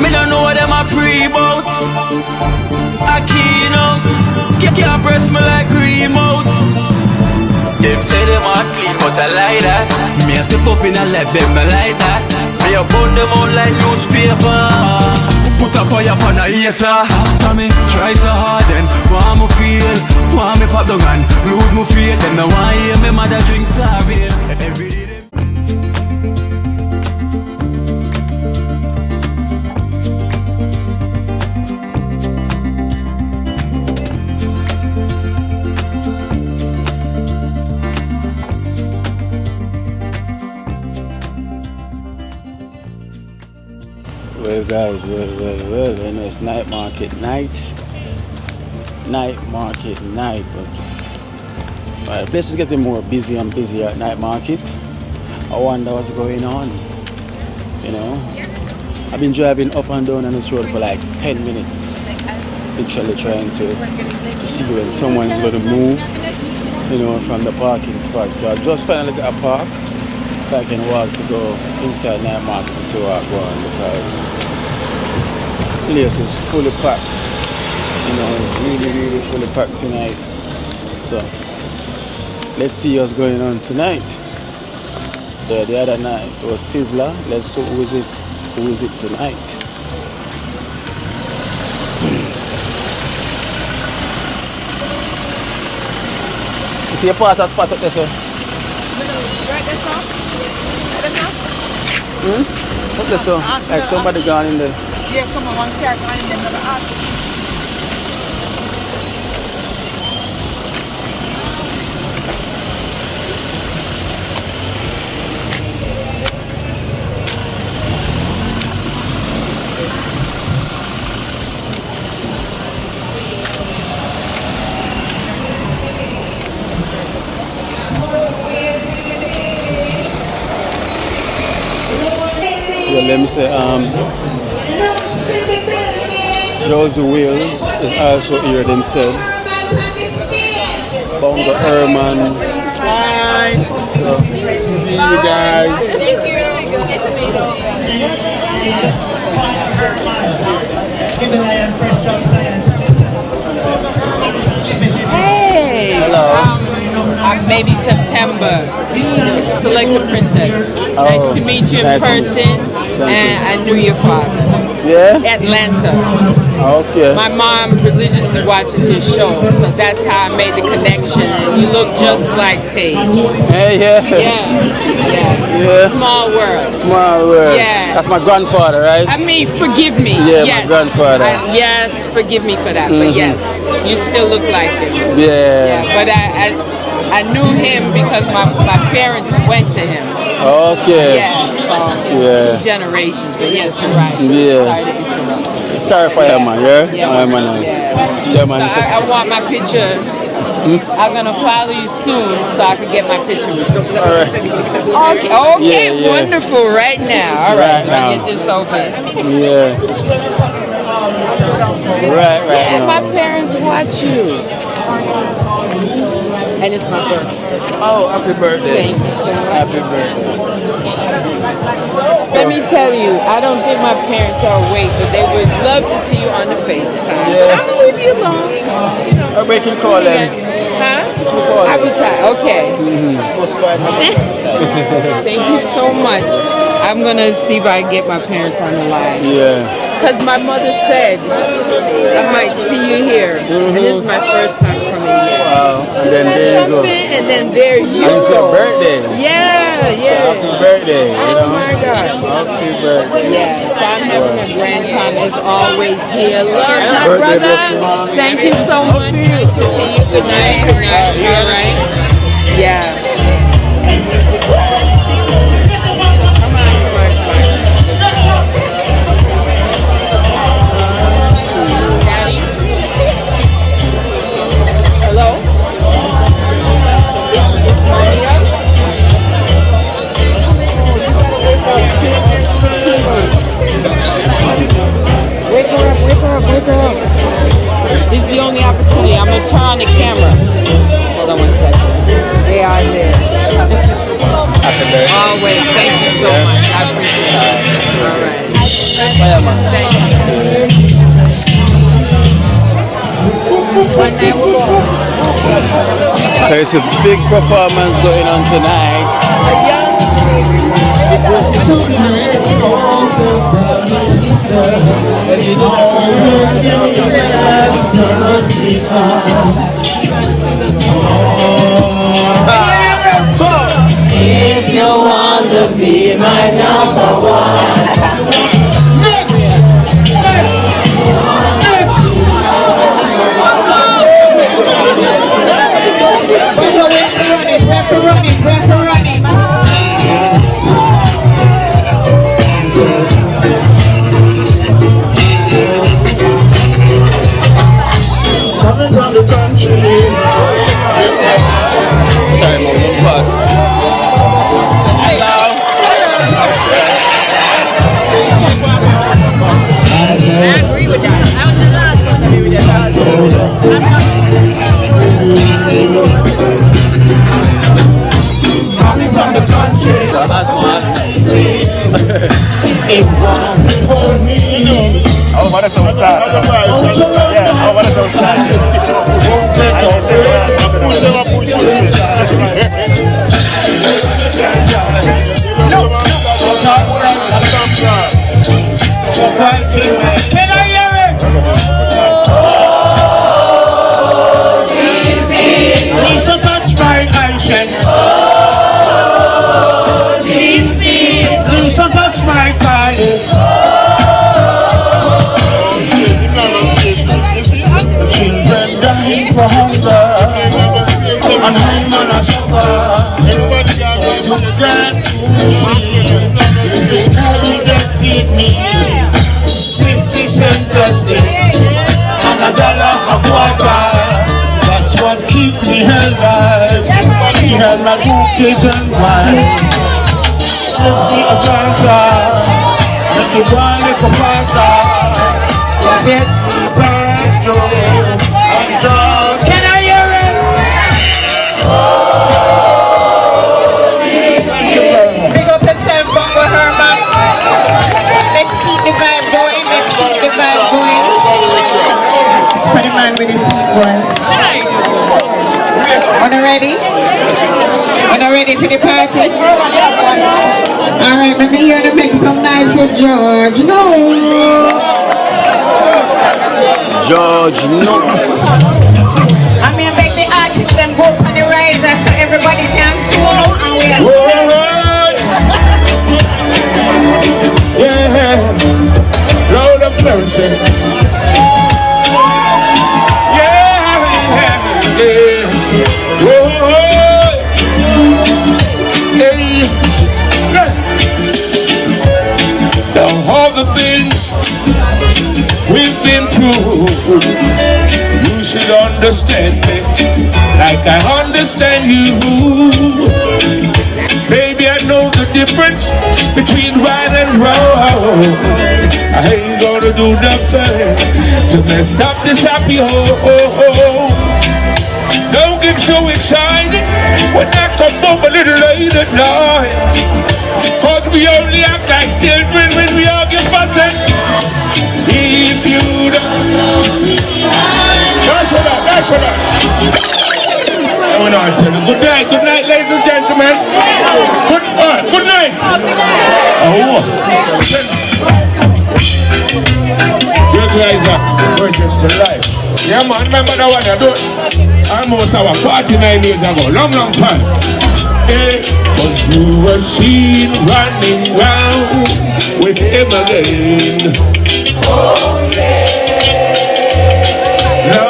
Me don't know what them a pre-bout. A keynote. Can't press me like remote. Them say them a clean, but I like that. Me a step up in a left, them I like that. Me a burn them out like newspaper. Put a fire upon a hater. After me try so hard, then want me feel, want me pop down and lose me faith. Them no want hear me mother drink sorry. Every day. Well guys, well, you know, it's night market night, but the place is getting more busy and busier at night market. I wonder what's going on, you know. I've been driving up and down on this road for like 10 minutes, literally trying to see when someone's going to move, you know, from the parking spot. So I just finally got a park so I can walk to go inside night market to see what's going on, because the place is fully packed. You know, it's really fully packed tonight. So let's see what's going on tonight. The other night it was Sizzler. Let's see who is it tonight. You see a pass a spot up there, sir? Right there, sir? Up there, sir. Like somebody gone in there. Yeah, someone one car gone in there, another ask. Well, let me say, Josie Wills is also here, them said. Bongo Herman. Hi. So, see you guys. Hey. Hello. Maybe September. Selected Princess. Nice to meet you in person. And I knew your father. Yeah? Atlanta. Okay. My mom religiously watches his show, so that's how I made the connection. And you look just like Paige. Hey, yeah. Yeah. Small world. Small world. Yeah. That's my grandfather, right? I mean, forgive me. Yeah, yes. my grandfather. Yes, forgive me for that. But yes, you still look like him. Yeah. But I knew him because my parents went to him. Okay. Yeah, so 2 generations. But yes, you're right. Yeah. Sorry to interrupt. Sorry for you, man. Yeah? Yeah. Man. Yeah, man. So I want my picture. I'm gonna follow you soon so I can get my picture with you. All right. Okay, Yeah. Wonderful. Right now. All right. now. I'll get this over. Yeah. Right Yeah, now. my parents watch you. And it's my birthday. Oh, happy birthday. Thank you so much. Happy birthday. Let me tell you, I don't think my parents are awake, but they would love to see you on the FaceTime. Yeah. I'm gonna leave you alone. You know, We can call them. Huh? I will try. Okay. Thank you so much. I'm gonna see if I can get my parents on the line. Yeah. Because my mother said I might see you here, and this is my first time coming here. Wow. And then there you go. And then there you And it's your go. birthday. Yeah. Happy birthday. You Oh know? my God. Happy birthday. Yeah, so I'm having a grand time as always here. Love my Birthday, brother. Thank you so much. Nice to see you. Good night. Good night. All right. Yeah. Daddy? Hello? It's Mommy up? Wake her up. This is the only opportunity. I'm gonna turn on the camera. Hold on one second. They are there. Fireman. So it's a big performance going on tonight. If you want to be my number one. We're running. Coming from the country. Sorry, Mom, don't pass. Hello. I agree with that. I was the last one to agree with that. Coming from the country. It won't hold me. Oh, what is so start? Yeah, oh, what is so start? Won't take away. Can I hear it? Please don't touch my eyes. Please don't touch my collar. Children dying for hunger, and I'm gonna suffer. You got to this carry that feed me 50 cents a stick and $1 a quarter. That's what keep me alive. We have my 2 kids and wife. Give me a chance, let me go a little faster. Let me pass through. Can I hear it? Thank you very much. Big up yourself, Bongo Herman. Let's keep the vibe going. For the man with the sweet voice. Wanna ready for the party? Alright, let me hear to make some nice with George. No! George Knox. I'm gonna make the artists them go on the riser so everybody can solo and we are Yeah, Lord of mercy. All the things we've been through, you should understand me like I understand you. Baby, I know the difference between right and wrong. I ain't gonna do nothing to mess up this happy home. Don't get so excited when I come home a little late at night. Cause we only act like children when we argue fussing. If you don't love me, that's what I want to tell you. Good night, ladies and gentlemen. Good night. Oh. You guys are working for life. Yeah, man, remember that one I do it almost our 49 years ago. Long time. But you were seen running round with him again. Oh yeah. No,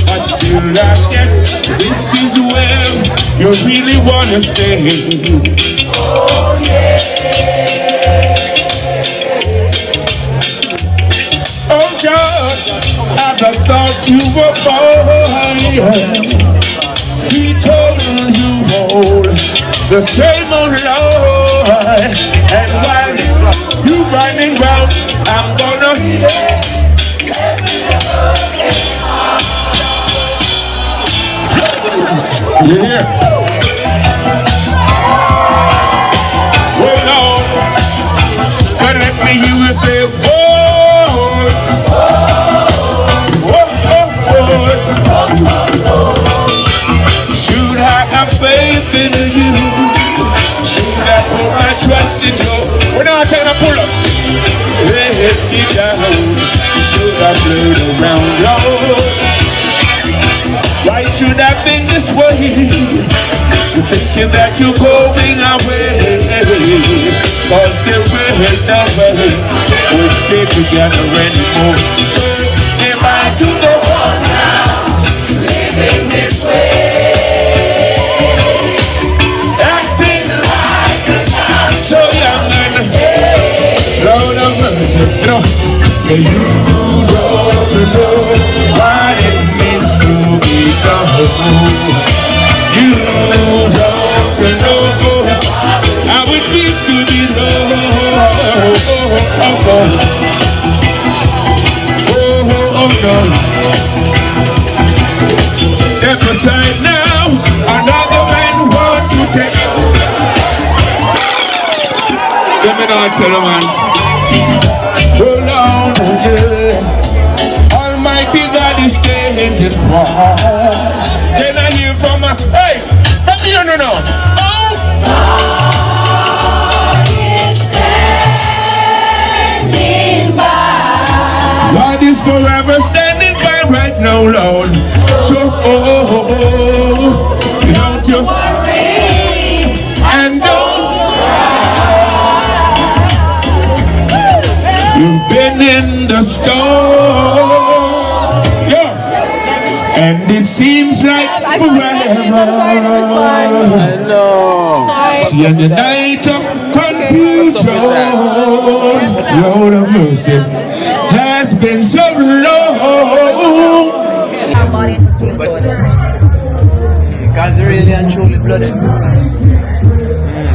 but still I guess this is where you really wanna stay. Oh yeah. Oh God, I just thought you were boy. He told you all the same old lie. And while you running round, I'm gonna yeah. Well, Lord, say, whoa, whoa, whoa. Should I have faith in you? Should I put my trust in you? We're not taking a pull up. Let it down. Should I play around you? Why should I think this way? You're thinking that you're going away. Cause the way never will stay together anymore. So if I do go on now, living this way, acting like a child, so young and Lord of mercy, you know what it means to be gone. You don't know how it feels to be loved. Oh, no. Step aside now, another man want to take. Let me not tell a man. Hold on, yeah. Almighty God is standing for. Can I hear from a hey? No. Oh, God is standing by. God is forever standing by right now, Lord. So don't you worry and don't cry. You've been in the storm, yeah. And it seems like forever. I know. See, in the night of confusion, Lord of mercy, has been so long. Because they're really and truly blooded.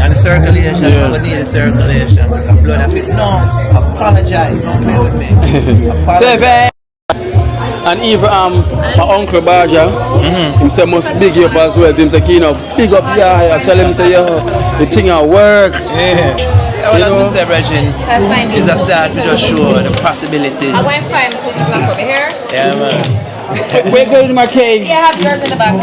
And the circulation, we need the circulation. Because blood of it. No, apologize, don't play with me. Apologize. And even my uncle Baja, him say must big you up as well. Him say, you know, big up guy. I tell him say, yo, the thing at work. Yeah. Well, as I say, Regine, is a start to just show the possibilities. I went find two people over here. Yeah, man. Where going my cake? Yeah, I have yours in the bag.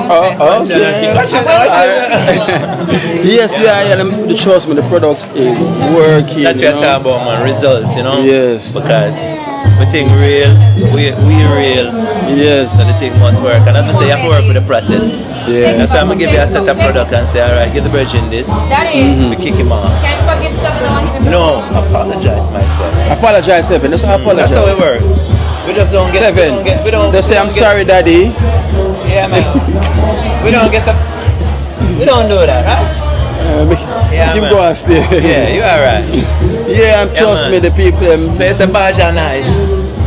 Yes, yeah. The trust me, the product is working. That's what you're talking about, man. Results, you know. Yes. Because we think real, we real. Yes. So the thing must work. And as I say, you have to work with the process. Yeah. That's why I'm gonna give you a set of product and say, all right, give the Virgin this. Daddy, We kick him off. can you forgive someone? No, apologize, my son. Apologize, Seven. Just apologize. That's how it works. We just don't get. Seven. We don't They say I'm get, sorry, Daddy. Yeah, man. We don't get the. We don't do that, right? Yeah, keep man. going, stay. Yeah, you alright. Yeah, and trust man. me, the people So it's a Baja nice.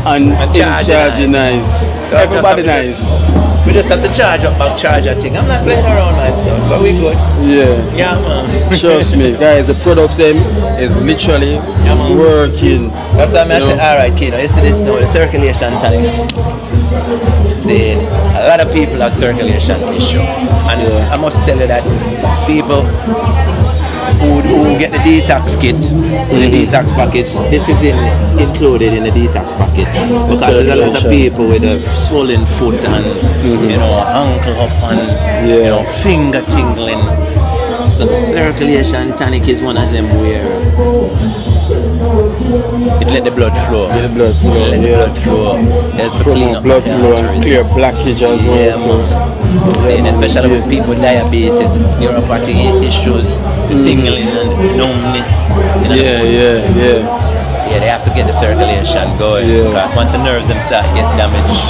and charge nice. Everybody nice. We just have to charge up back charger thing. I'm not playing around myself, but we good. Yeah. Yeah, man. Trust me, guys, the products them is literally working. That's why I'm saying, alright, kid, you see this now, the circulation tonic. See, a lot of people have circulation issue. And I must tell you that people who get the detox kit, the detox package, this is included in the detox package. Because there's a lot of people with a swollen foot and, you know, ankle up and, you know, finger tingling. So the circulation tonic is one of them where it let the blood flow. Let the blood flow. Let the blood flow. There's to clean up blood the flow and arteries. clear blockage as well. Yeah, man. See, especially with people with diabetes, neuropathy issues, the tingling and the numbness. You know, yeah, they have to get the circulation going because once the nerves them start get damaged,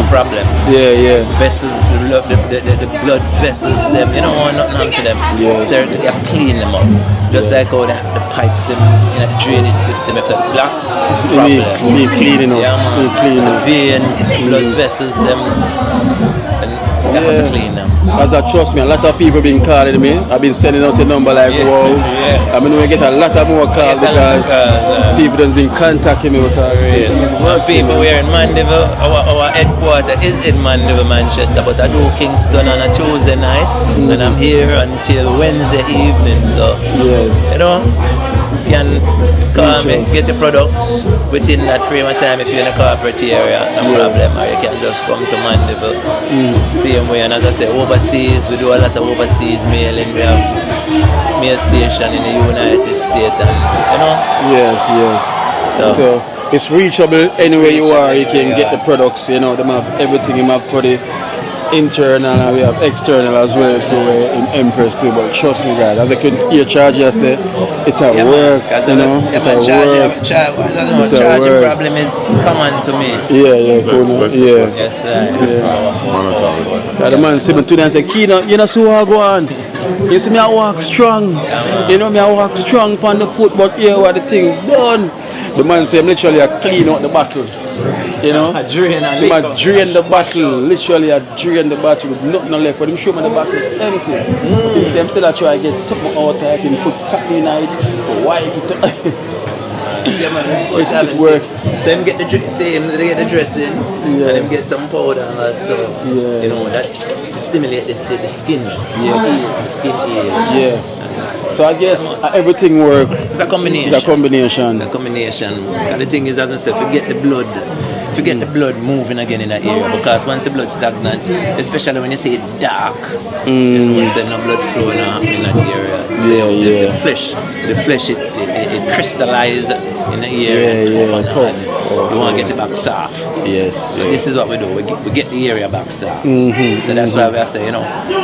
problem. Yeah. Vessels, the blood vessels, them, you don't want nothing happen to them. You have to clean them up. Just like how the pipes them in a drainage system, if they're blocked, problem. Need cleaning up. Yeah, man. Cleaning The vein, blood vessels, them. You have to clean them. As I trust me, a lot of people been calling me. I've been sending out a number like, wow. I mean, we get a lot of more calls because people have been contacting me with people we are in Mandeville. Our headquarters is in Mandeville, Manchester, but I do Kingston on a Tuesday night, and I'm here until Wednesday evening. So, you know, can call me, get your products within that frame of time if you're in a corporate area, no problem. Or you can just come to Mandeville. Same way, and as I say, overseas, we do a lot of overseas mailing. We have mail station in the United States, and you know. Yes. So it's reachable anywhere you are. You can get the products. You know, they have everything. You have for the internal and we have external as well through in Empress too. But trust me, guys, as I could hear charge yesterday, it will work. You know, it will work. Charging problem is common to me. Yeah, cool. Yes, The man said to me and said, Kino, you know, so I go on. You see me, I walk strong. You know, me, I walk strong on the foot, but here, what the thing done. The man said, literally, I clean out the bottle. You know, I drain the bottle. Literally, I drain the bottle with nothing left. But him show me the bottle, everything. Instead, still I try to get something out there. I can put coffee in it, wipe it. It's work. So him get the dressing, and him get some powder also. You know, that stimulate the skin. The skin heal. So I guess everything works. It's a combination. And the thing is, as I said, forget the blood moving again in that area, because once the blood stagnant, especially when you say it dark, you know, there's no blood flow in that area. The flesh it crystallizes in the area and tough. You want to get it back soft. So this is what we do. We get the area back soft. So that's why we say, you know,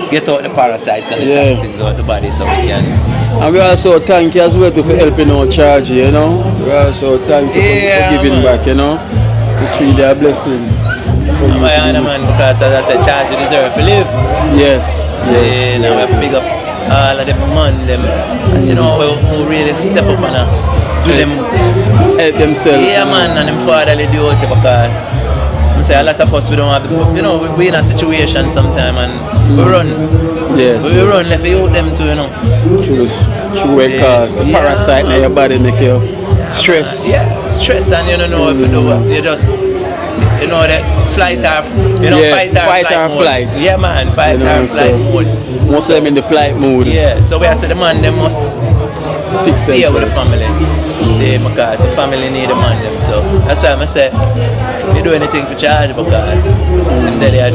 get out the parasites and the toxins out the body so we can. And we also thank you as well for helping our charge, you know. We also thank you for giving back, you know. It's really a blessing. Man, because as I said, charge you deserve to live. Yes. You know, we have to pick up all of them man, them, you know, who really step up and do them. Help themselves. Yeah, man, and them fatherly duty, because I say a lot of us, we don't have, you know, we're in a situation sometime and we run. Yes. We run left you them too, you know. True cause the parasite in your body make you stress. Stress, and you don't know what to do. You just, you know, that fight or flight. Yeah, man, fight or flight mode. Most of them in the flight mode. Yeah, so we have to the man, they must fix stay with the family. Because the family need the man them. So that's why I say, you do anything for charge, because they are,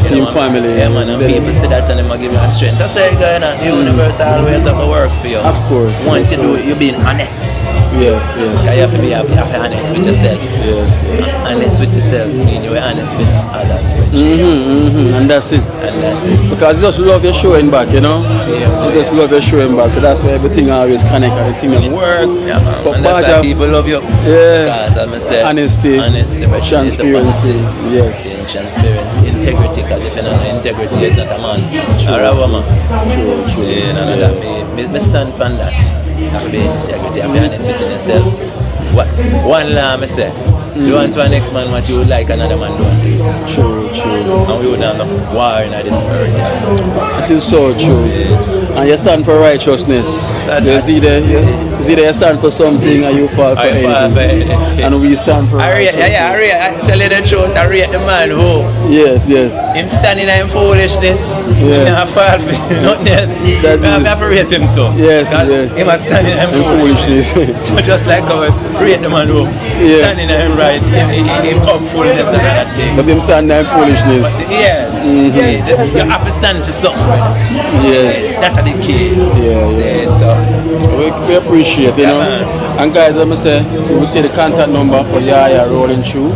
you know, family. Yeah, man, and people see that and they give you a strength. That's why the universe always have to work for you. Of course. Once you do it, you're being honest. Yes. You have to be honest with yourself. Yes. Honest with yourself means you're honest with others. And that's it. Because you just love your showing back, you know. You just love your showing back. So that's why everything always connect and everything will work. Yeah, man. But and that's why people love you. Yeah. Because I say, honesty, transparency. Yes. Transparency, integrity. Because if you don't have integrity, you're not a man or a woman. True. Yeah, none of that. Me stand on that. Have to be integrity, have to be honest with yourself. One law, I say, do unto the next man what you would like another man do unto you. True. And we would have no war in the spirit. That is so true. And you stand for righteousness. So it's either you stand for something and you fall for anything. And we stand for righteousness. I tell you the truth, I rate the man who. Yes. Him standing in foolishness. Yeah. I fall for nothing else. I have to rate him too. Yes. Him standing in foolishness. So just like how I rate the man who standing in right in fullness and that thing. But him standing in foolishness. But yes. You have to stand for something, brother. Yes. That's the key. So we appreciate, you know. And guys, let me say, we will see the contact number for Yaya rolling through.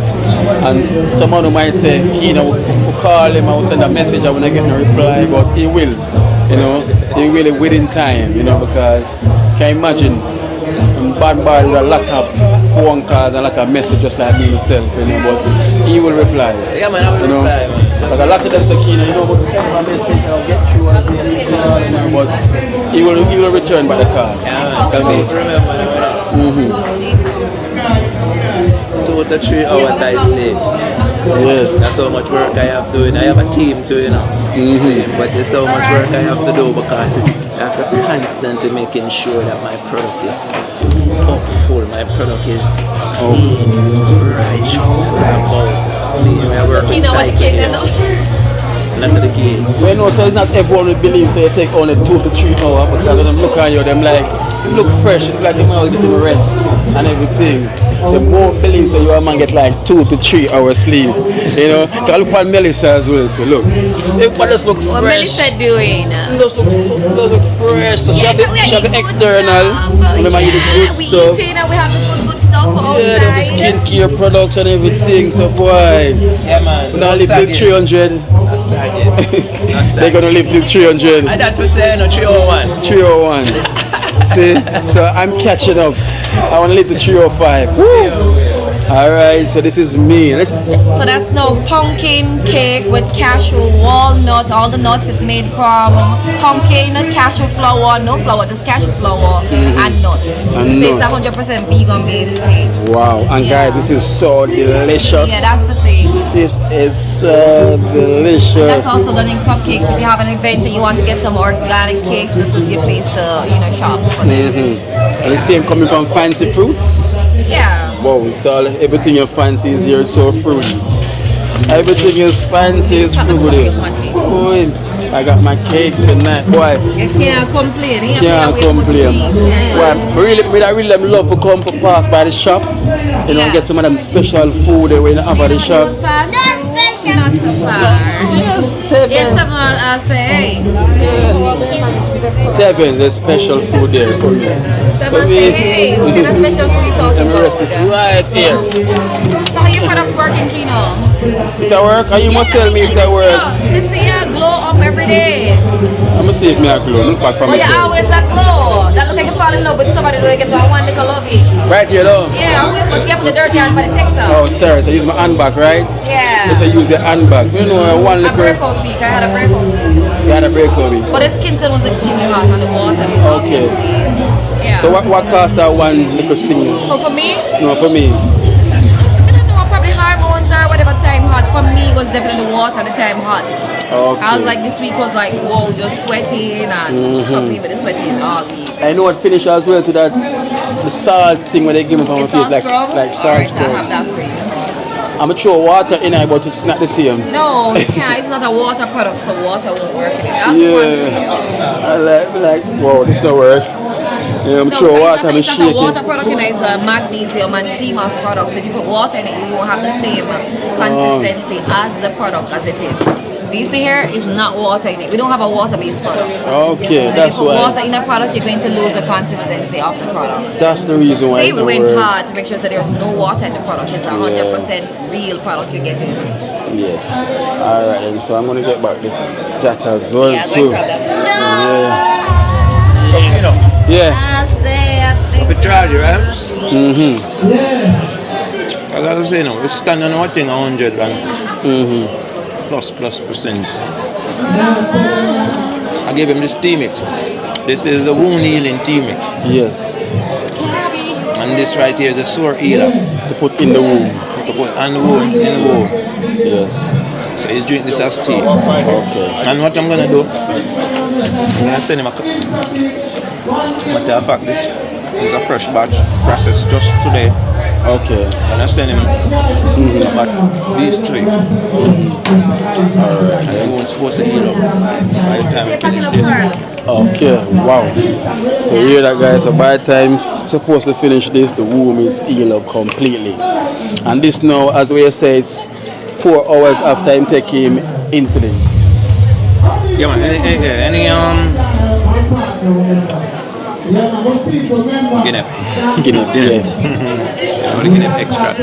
And someone who might say, Kino, we'll call him, I will send a message, I will not get no reply, but he will, you know, he will within time, you know, because can you imagine, bad with a lot of phone calls and a lot of messages just like me myself, you know, but he will reply. Yeah, man, I will reply, man. Because a lot of them say, Kino, you know, but send him a message, I'll get you and call, you know, but he will return by the call. Yeah, man, because remember, 2 to 3 hours I sleep. Yes. That's how much work I have doing. I have a team too, you know. But there's so much work I have to do, because I have to constantly making sure that my product is upful, my product is righteous. See, I work with cycle here. Not to the key. Well, no, so it's not everyone who believes they take only 2 to 3 hours, because when them look at you, them like, it look fresh, it look like the man getting rest and everything. The more believes that your man get like 2 to 3 hours sleep. You know, can look at Melissa as well too. Look. Everybody just look fresh. What Melissa doing? Does look fresh. So she have the external. Remember you the good stuff. We have the good stuff outside. Yeah, the skincare products and everything. So boy, Yeah, man. we're gonna live till 300. They're gonna live till 300. I thought we say no 301. 301. See, so I'm catching up. I want to live to 305. Alright, so this is me. So that's no pumpkin cake with cashew, walnut, all the nuts. It's made from pumpkin, cashew flour, no flour, just cashew flour and nuts. And so nuts. it's 100% vegan based cake. Wow, and guys, this is so delicious. Yeah, that's the thing. This is so delicious. That's also done in cupcakes. If you have an event and you want to get some organic cakes, this is your place to, shop for them. And the same coming from fancy fruits. Yeah. Wow, it's all everything you fancy is here so fruity. Everything is fancy, it's fruity. Boy, I got my cake tonight, boy. You can't complain. You Can't complain. Boy, I really love to come to pass by the shop. You know, get some of them special food that we have at the shop. Not so far. Yes, Yes, someone say. 7, the special food there for me. Someone say, hey, what kind of special food you talking And the rest about? is right here. So how your products working, Kino? If that work, and you must tell me if that work. This year, glow up every day. I'm gonna see if me a glow. Look back for But you myself. always that glow. That look like you fall in love with somebody who get to one little lovey. Right here, though. Yeah, we must have the dirty hand for the TikTok. Oh, sorry. So I use my handbag, right? Yeah. Yes, I use the handbag. You know, one A little. breakout week. I had a breakout week. You had a breakout week. But Kingston was extremely hot and the water is Okay. obviously. Yeah. So what cost that one little thing? Oh, for me? No, for me. So I don't know, probably hormones or whatever time hot. For me, it was definitely the water the time hot. Okay. I was like, this week was like, whoa, just sweating and struggling with the sweating all week. I know what finish as well to that. The salt thing where they give me for my It's face, salt like scrub? salt Alright, scrub. I'll have that for you. I'm gonna throw water in it, but it's not the same. No, you can't. It's not a water product, so water won't work in it. That's Yeah. I like, whoa, this don't work. Yeah, I'm throw water and it's not shake a water it. product, it's a magnesium and sea moss products. If you put water in it, you won't have the same consistency as the product as it is. You see here is not water in it. We don't have a water-based product. Okay, So that's if you put why. water in a product, you're going to lose the consistency of the product. That's the reason why. See, it we don't went work. hard to make sure that there's no water in the product. It's a 100% real product you're getting. Yes. Alright then, so I'm gonna get back this chat as well Yeah, too. no problem. Yeah. I say, I think. The charge, right? Mm-hmm. As I was saying, we stand on one thing 100 plus percent. I gave him this tea mix. This is a wound healing tea mix. Yes. And this right here is a sore healer. To put in the womb. To put on the wound, in the wound. Yes. So he's drinking this as tea. Okay. And what I'm gonna do, I'm gonna send him a cup. Matter of fact, this is a fresh batch processed just today. Okay. And I send him about these 3. Alright. And he won't supposed to heal up by the time we finish this. Okay. Wow. So you hear that, guys? So by the time supposed to finish this, the womb is healed up completely. And this now, as we say, it's 4 hours after him taking insulin. Yeah, man. Any Guinea. Guinea. Yeah. You know, the Guinea extract.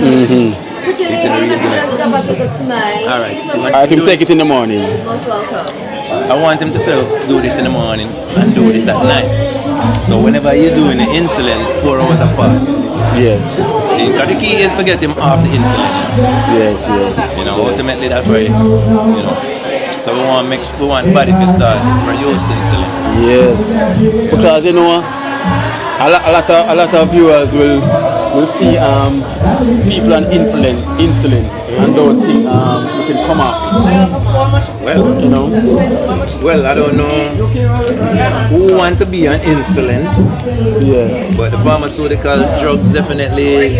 Alright. I have him take it in the morning. I want him to do this in the morning and do this at night. So whenever you're doing the insulin, 4 hours apart. Yes. See, because the key is to get him off the insulin. Yes, yes. You know, ultimately that's why, you know. So we want body to start produce insulin. Yes. Because you know, a lot of viewers will see people on insulin and don't think we can come off it. Well, You know? well, I don't know who wants to be on insulin, Yeah. but the pharmaceutical drugs definitely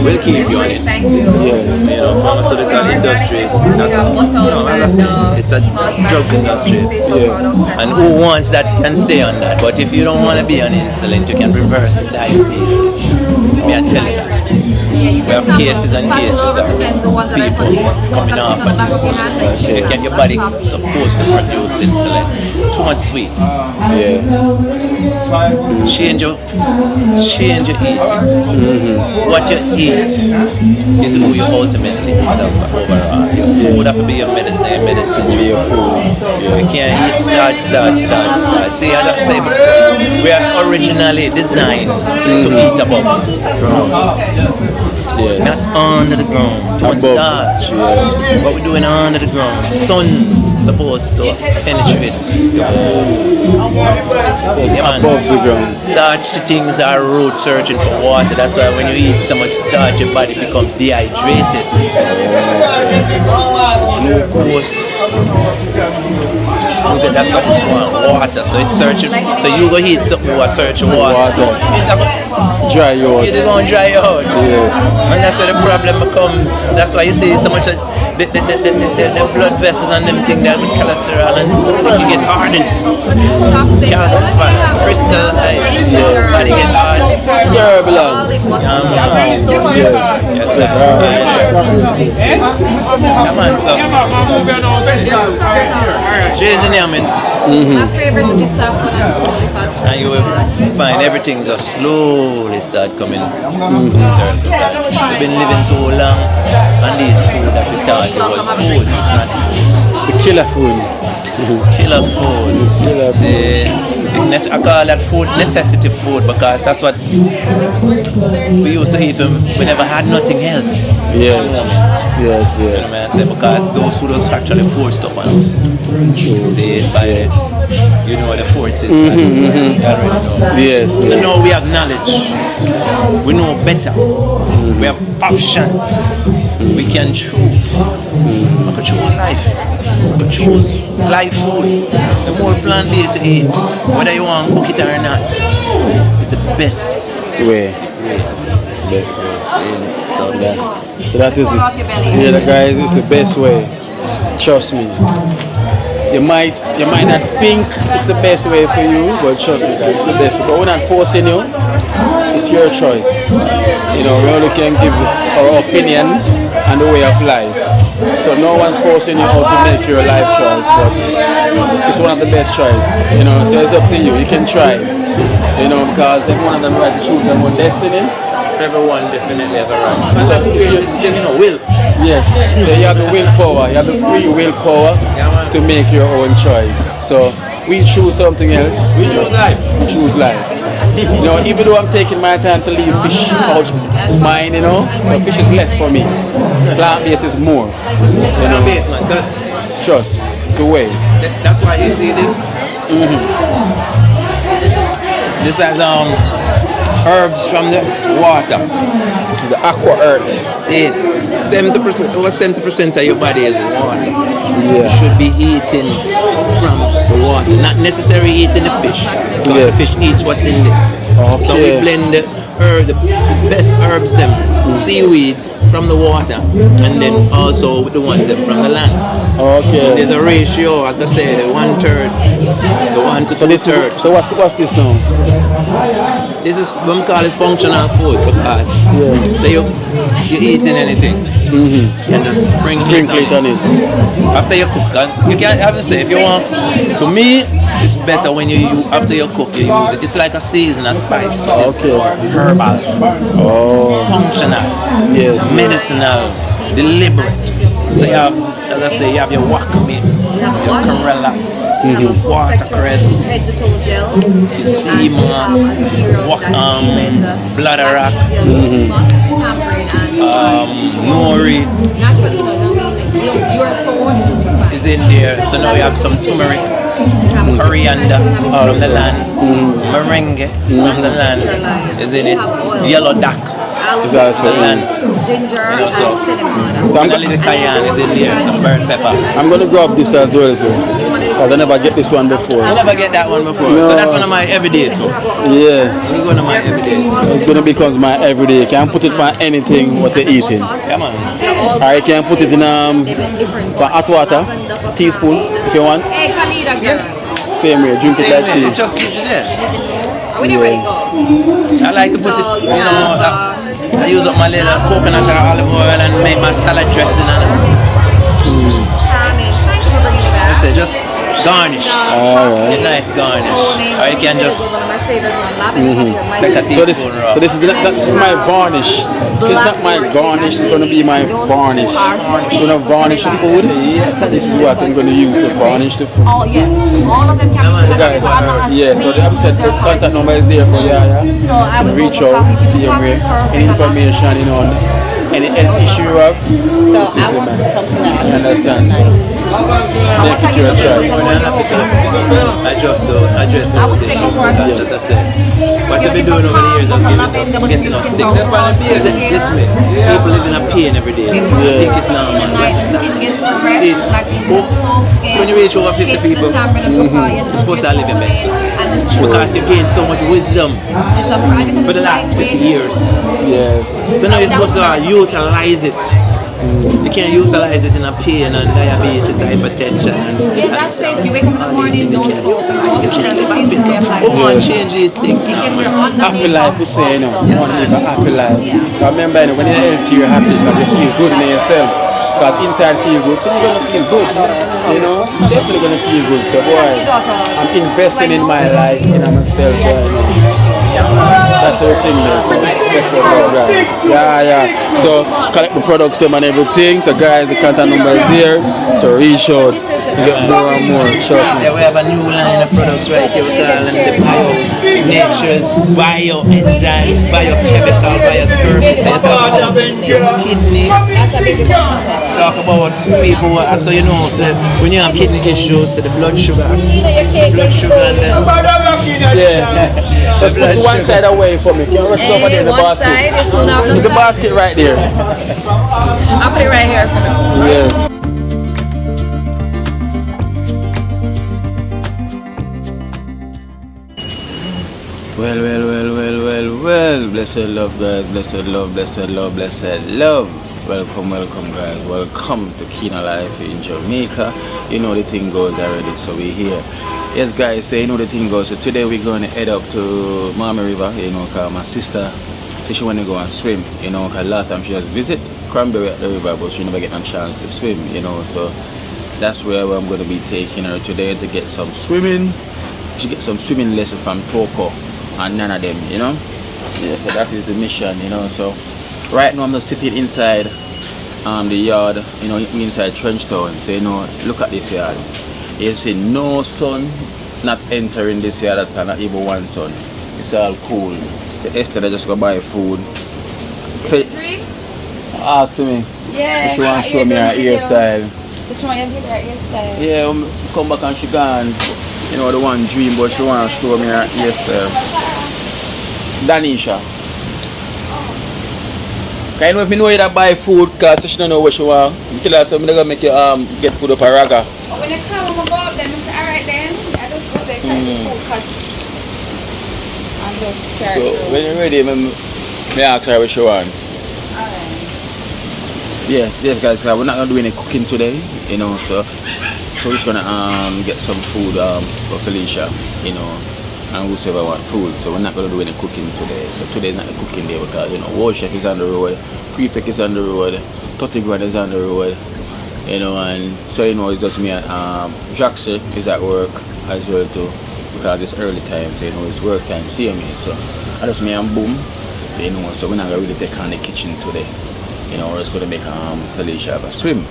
will keep you on it. Thank you. Yeah. You know, pharmaceutical industry, that's as I said, it's a drugs industry. Yeah. And who wants that can stay on that. But if you don't want to be on insulin, you can reverse the diabetes. Let me tell you that. We have cases and cases of people coming off of insulin. Your body supposed to produce insulin. Too much sweet. Yeah. Change your eating. What you eat is who you ultimately become overall. Your food have to be your medicine. Your medicine be your food. You can't eat starch. See, I don't say we are originally designed to eat above ground. Yes. Not under the ground. Too much starch. Yes. What we're doing under the ground. Sun supposed to penetrate your food. Yeah, man. Above the ground. Starchy things are root searching for water. That's why when you eat so much starch, your body becomes dehydrated. Glucose. That's what it's for, water. So it's searching. So you go eat something or search water. Dry you out. You're going to dry you out. Yes. And that's where the problem becomes. That's why you see so much of the blood vessels and them things that with cholesterol and stuff, you get hardened. Calcified, crystallized, your body get hard. Herbal. Yes, sir. Come on, so. Changing the elements. My favorite to be served when I'm And you will find everything just slowly start coming full circle. We've been living too long on these food that we thought it was food. It's not food. It's the killer food. Killer food. Killer food. I call that food necessity food because that's what we used to eat when we never had nothing else. Yes. Yes, You know what I say? Because those food was actually forced upon us. See, by the forces. You already know. Yes. So now we have knowledge. We know better. We have options. We can choose. So we can choose life. We can choose life food. The more plant-based you eat, whether you want to cook it or not, it's the best way. Best way. So that is it. Yeah, guys, it's the best way. Trust me. You might not think it's the best way for you, but trust me, guys, it's the best way. But we're not forcing you. It's your choice. You know, we only can give our opinion and the way of life. So no one's forcing you how to make your life choice, but it's one of the best choices. You know, so it's up to you. You can try. You know, because everyone of them right to choose their own destiny. Everyone definitely have a right. So will. Yes, so you have the willpower. You have the free willpower to make your own choice. So we choose something else. We choose life. We choose life. You know, even though I'm taking my time to leave fish out mine, you know, so fish is less for me. Plant-based is more. You know, trust the way. That's why you see this. This has herbs from the water. This is the aqua earth. See, 70%, over 70% of your body is water. Yeah. You should be eating from the water, not necessarily eating the fish. Because the fish eats what's in this. Okay. So we blend the best herbs, them seaweeds from the water, and then also with the ones them from the land. Okay. And there's a ratio, as I said, 1/3, the 1 to 2/3. So what's this now? This is what we call this functional food because so you're eating anything. You can just sprinkle it on it. After you cook, you can't have to say if you want. To me, it's better when after you cook you use it. It's like a season, a spice, but it's more herbal, functional, medicinal, deliberate. So you have, as I say, you have your wakame, your chlorella, your watercress, your sea moss, bladderwrack, nori is in there. So now we have some turmeric, coriander from the land, merengue from the land is in it, yellow duck is also in land. Ginger and cinnamon. So a little cayenne is in there, some burnt pepper. I'm going to grab this as well. Because I never get this one before. I never get that one before. No. So that's one of my everyday too. Yeah. It's one of my everyday. It's gonna become my everyday. You can put it by anything what you're eating. Yeah, man. Or you can put it in by hot water, teaspoon if you want. Hey, Khalida girl. Same way, drink it like tea. It's just Are we ready to go? I like to put it, you know, I use up my little coconut or olive oil and make my salad dressing and Thank you for bringing me back. I say just garnish. A nice garnish. Or you can just One of my favorite ones. take a teaspoon raw. So this is my varnish. It's not my garnish, it's gonna be my varnish. I'm gonna varnish the food. This is what I'm gonna use to varnish the food. Oh yes, all of them can be Guys, yeah, so the said the contact number is there for you, So I will reach out, see your way, any information, you know, any health issue you have, this is the man. You understand? So, make it your choice. I just know this issue. That's what I said. What you've been doing over the years is getting us sick. Listen, people live in a pain every day. Think it's normal. Life is not. See, so when you reach over 50 people, you're supposed to live your best. Because you gain so much wisdom for the last 50 years. Yeah. So now you're supposed to utilize it. You can't utilize it in a pain and diabetes, hypertension and yes, that's it. You wake up in the morning, no salt. you can't live happy. So on change these things now, man. Happy life, you say, you know. You want to live a happy life. But remember, you know, when you're healthy, you're happy because you feel good in yourself. Because inside feel good, so you're going to feel good. You know, definitely going to feel good. So, boy, I'm investing in my life, in myself. That's everything, man. So, that's what I'm guys. Yeah. So, collect the products, them and everything. So, guys, the contact number is there. So, reach out. You get more and more. Trust me. Yeah, we have a new line of products right here. We call them the Nature's Bioenzymes, Biochemical, Biotherapy. So, talk about kidney. Talk about people who are, so you know, so when you have kidney issues, so the blood sugar and Yeah. Let's put one side away for me. Can you rush it over there in the basket? The basket right there. I'll put it right here. Yes. Well. Blessed love, guys. Blessed love. Welcome, guys. Welcome to Kina Life in Jamaica. You know the thing goes already, so we're here. Yes, guys, so you know the thing goes. So today we're going to head up to Mermaid River, you know, because my sister said she want to go and swim, you know, because last time she has visit Cranberry at the river, but she never get a chance to swim, you know, so that's where I'm going to be taking her today to get some swimming. She get some swimming lesson from Toko and none of them, you know. Yeah, so that is the mission, you know. So right now I'm just sitting inside the yard, you know, we inside Trenchtown. So you know, look at this yard. You see no sun not entering this yard at all, not even one sun. It's all cool. So yesterday I just go buy food. Ask me. Yeah. If she want to show me her hairstyle. So she want you to her hairstyle. Yeah, come back and she gone. You know, the one dream, but she want to show me her hairstyle. Danisha. Can you know if me know you that buy food because she don't know what she want? You tell her so I'm gonna make you get food up a raga. Oh, when they come, I'm gonna go up there. I say, alright then. I just go there and food cut. And just carry So when you're ready, me ask her what she want. Alright. Yes guys, we're not gonna do any cooking today, you know, so we're just gonna get some food for Felicia, you know, and whoever want food. So we're not gonna do any cooking today. So today is not the cooking day because you know World Chef is on the road, Prefect is on the road, 30 Grand is on the road, you know, and so you know it's just me and Jackson is at work as well too because it's early time, so you know it's work time, see me. So I just me and Boom, you know, so we're not gonna really take on the kitchen today. You know, we're just gonna make Felicia have a swim.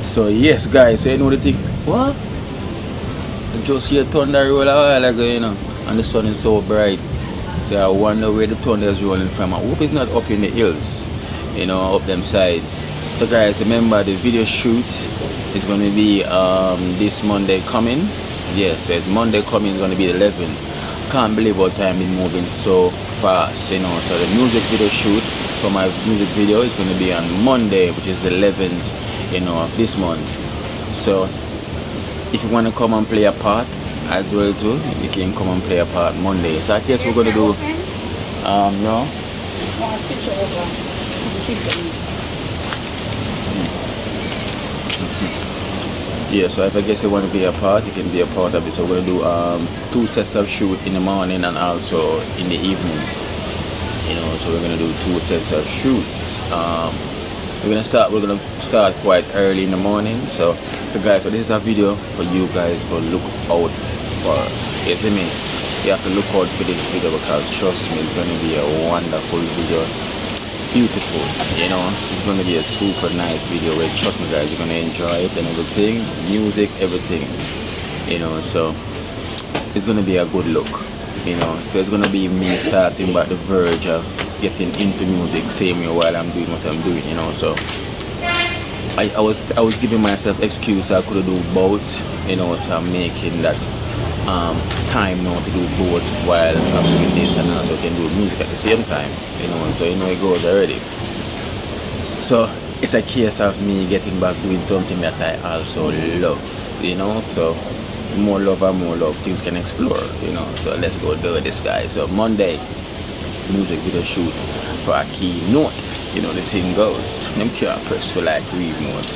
So yes guys, so you know the thing. What? I just see a thunder roll a while ago, you know, and the sun is so bright. So I wonder where the thunder is rolling from. I hope it's not up in the hills, you know, up them sides. So guys, remember the video shoot is gonna be this Monday coming. Yes, it's Monday coming, it's gonna be the 11th. Can't believe how time is moving so fast, you know. So the music video shoot for my music video is gonna be on Monday, which is the 11th, you know, of this month. So if you want to come and play a part as well too, you can come and play a part Monday. So I guess we're gonna do no. Yeah, so if I guess you want to be a part, you can be a part of it. So we're gonna do 2 sets of shoot in the morning and also in the evening. You know, so we're gonna do 2 sets of shoots. We're gonna start quite early in the morning. So guys, so this is a video for you guys for look out for. You see me? You have to look out for this video because trust me, it's gonna be a wonderful video. Beautiful, you know, it's gonna be a super nice video where trust me guys, you're gonna enjoy it and everything, music, everything, you know, so it's gonna be a good look, you know, so it's gonna be me starting by the verge of getting into music same way while I'm doing what I'm doing, you know. So I was giving myself excuse I could do both, you know, so I'm making that time now to do both while I'm doing this and also can do music at the same time, you know, so you know it goes already. So it's a case of me getting back doing something that I also love, you know, so more love, things can explore, you know, so let's go do this guys. So Monday, music video shoot for a keynote, you know, the thing goes, them can't press for like remote.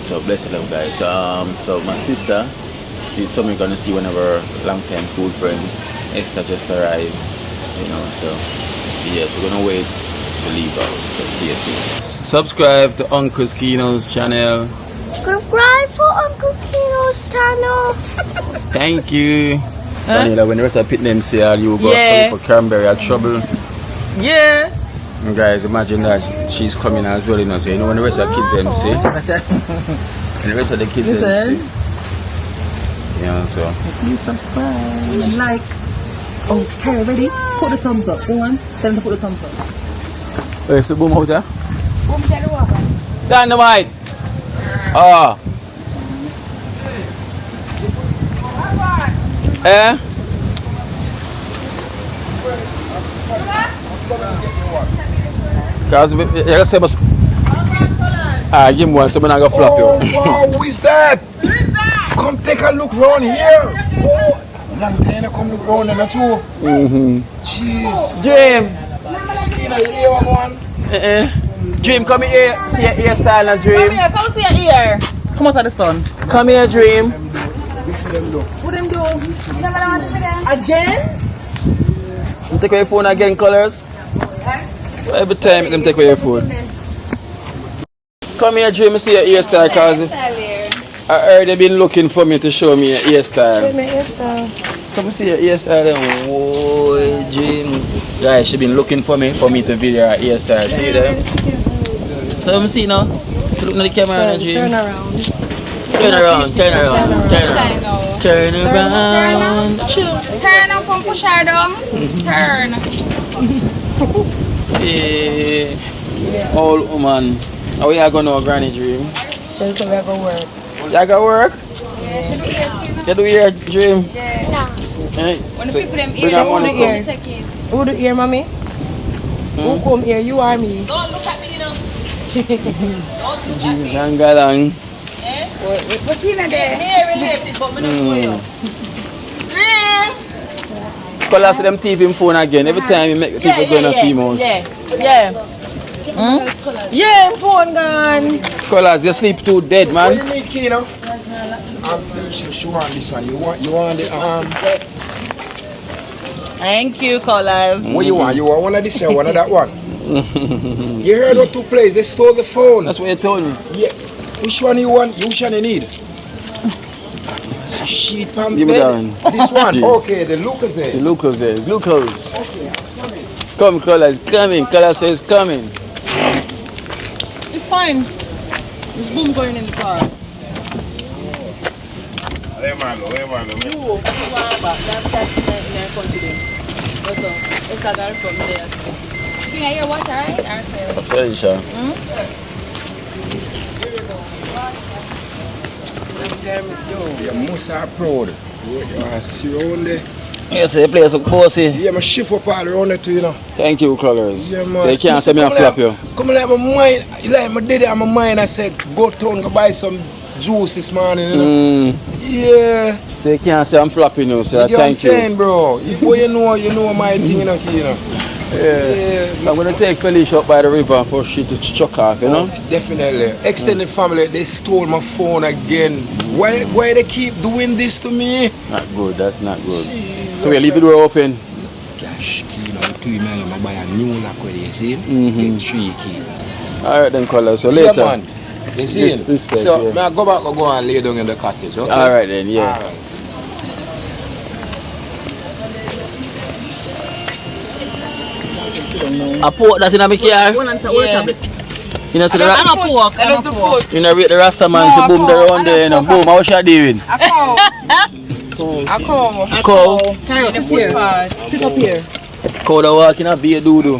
So bless the love guys. So my sister, she's something gonna see one of her long-time school friends. Esther just arrived, you know, so yes, we're gonna wait to leave out, so stay tuned. Subscribe to Uncle Kino's channel. Subscribe for Uncle Kino's channel. Thank you. Daniela, when the rest of the pit names here, you go for Cranberry at trouble. Yeah. And guys, imagine that she's coming as well, you know, so you know when the rest of the kids them see. And the rest of the kids them see. Yeah, so please subscribe and like. Oh, okay, ready? Put the thumbs up. Go on. Tell them to put the thumbs up. Where's the boom out there? Boom, tell the water. Dynamite! Oh. Eh? Because you gotta say must. Give me one so I'm not gonna flop you. Wow, who is that? Who is that? Come take a look round here. Oh, long time I come look round and too. Jeez. Dream. Skin of ear one. Dream, come here. See your hairstyle now, Dream. Come here, come see your ear. Come out of the sun. Come here, Dream. What them do? Again? You take away your phone again, Colors? Every time them take away your phone. Come here, Dream, see your hairstyle, cause I heard they've been looking for me to show me your hairstyle. Show me your hairstyle. Come see your hairstyle. Whoa, Dream. Guys, she been looking for me to video her hairstyle. See them? So let me see now. To look at the camera, Dream. Turn around. Turn around. Turn around. Turn up and push her down. Turn. Yeah. Old woman. How are you going to Granny Dream? Just so we are going to work. You go work? Yeah. You do your Dream? Yeah. Hey. When the people them bring ear, her money you take it. Who do ear, mommy? Who come here? You or me? Don't look at me, you know. Jeez, galang. What's in there? Me related, but me don't know you. Dream. Call them thief him phone again. Every time you make people go on females. Yeah. Yeah, phone gone. Colors, you sleep too dead, man. What do you need, Kino? I'm finishing. She want this one. You want the Thank you, Colors. What you want? You want one of this or one of that one? You heard what took place? They stole the phone. That's what you told me. Yeah. Which one you want? Which one you need? That's a sheet pan. Give me that one. This one. Okay, the Lucas. The Lucas. Okay. Come, Colors, coming. Colors says coming. It's fine. There's boom going in the car. Can I hear what, right? Very sure. You must have proud. You are surround there. Yes, the place look bossy. Yeah, I shift up all around it too, you know. Thank you, Colors. Yeah, man. So you can't say me and flap you. Come like my mind, like my daddy and my mind, I said, go town, go buy some juice this morning, you know? Yeah. So you can't say I'm flopping you, so You get what I'm thank you. saying, bro? Boy, you know my thing, you know, Kino. Yeah. I'm gonna take Felicia up by the river and push she to chuck off, you know? Definitely. Extended family, they stole my phone again. Why they keep doing this to me? Not good, that's not good. Jesus. So we leave the door open. Gosh, Kino, $2 million, I buy a new lock with you, see? Get 3 keys. Alright then, Color. So later. Yeah, man. You see? Respect, so, yeah. may I go back and go and lay down in the cottage, okay? Alright then, yeah. All right. I put that in my car. Yeah. You know, so the I'm a pork. I'm a pork. you know, rate the Rasta man, so boom, they're on there, you know, boom, how should I do it? A cow. Cow. Carry the here. Sit up here. Cow that walk in a beer doo-doo.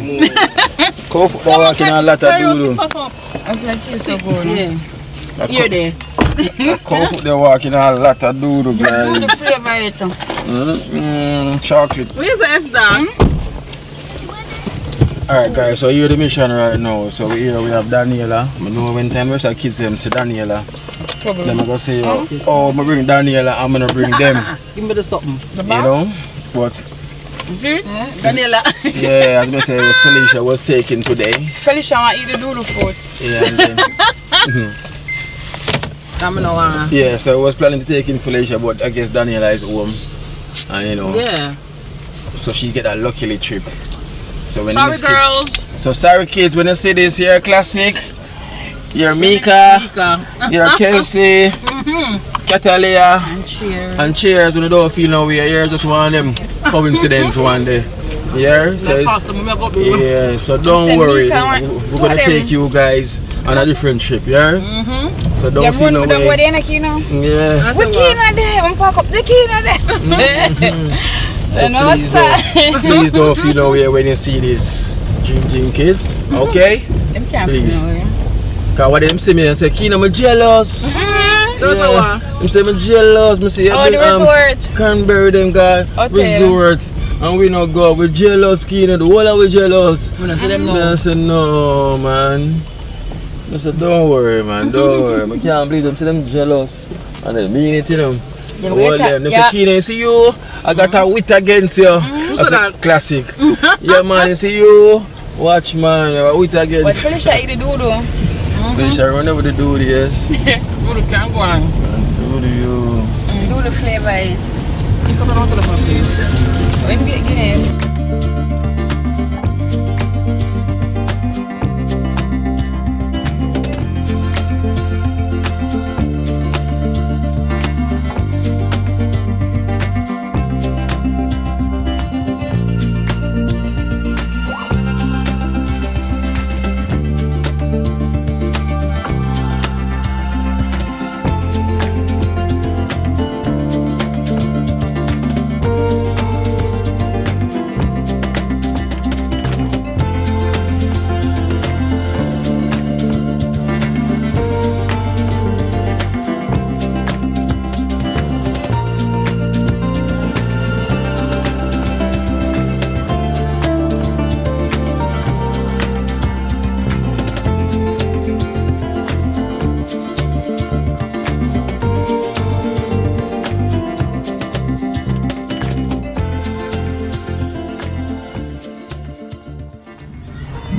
Cow that walk in a lot of doo-doo. That's like it's so good. Yeah. Here there. Cow that walk in a lot of doo-doo, guys. The flavor it. Chocolate. Where's the S down? Alright guys, so you're the mission right now. So we here we have Daniela. I know when time where's our kids them say Daniela. Probably. Then I'm gonna say I'm gonna bring Daniela, I'm gonna bring them. Give me the something. The You know? But see? Daniela. yeah, I was gonna say it was Felicia was taken today. Felicia want to eat the doodle fruit. Yeah, and then yeah, so I was planning to take in Felicia, but I guess Daniela is home. And you know. Yeah. So she get a luckily trip. So when Sorry girls. So sorry kids, when you see this here classic, you're Mika, you're Kelsey, Catalia, and cheers. When you don't feel no way, you're just one of them coincidence one day. Yeah, so yeah, so don't worry. We're gonna take you guys on a different trip, yeah? So don't feel no way. Yeah. We can't there. We pack up the key So please don't feel no way when you see this Dream Team kids, okay? Them can't please. feel no way. Cause what them see me and say, Keen, I'm jealous. I'm saying I'm jealous. I say, the resort. Cranberry them guy resort. And we not go, we're jealous, Keen, the whole of we jealous. I said, no man. I said, don't worry man, don't worry. I can't believe them, say them jealous. And they mean it to them. All them. They say, Keen, see you, I got a wit against you. That's a classic. Yeah man, you see you, watch man, I wit against. But Felicia eat the doodoo. Felicia run over the doodoo, yes. Doodoo can't go on. Doodoo. Doodoo flavor it. It's not going to the place. When we get in.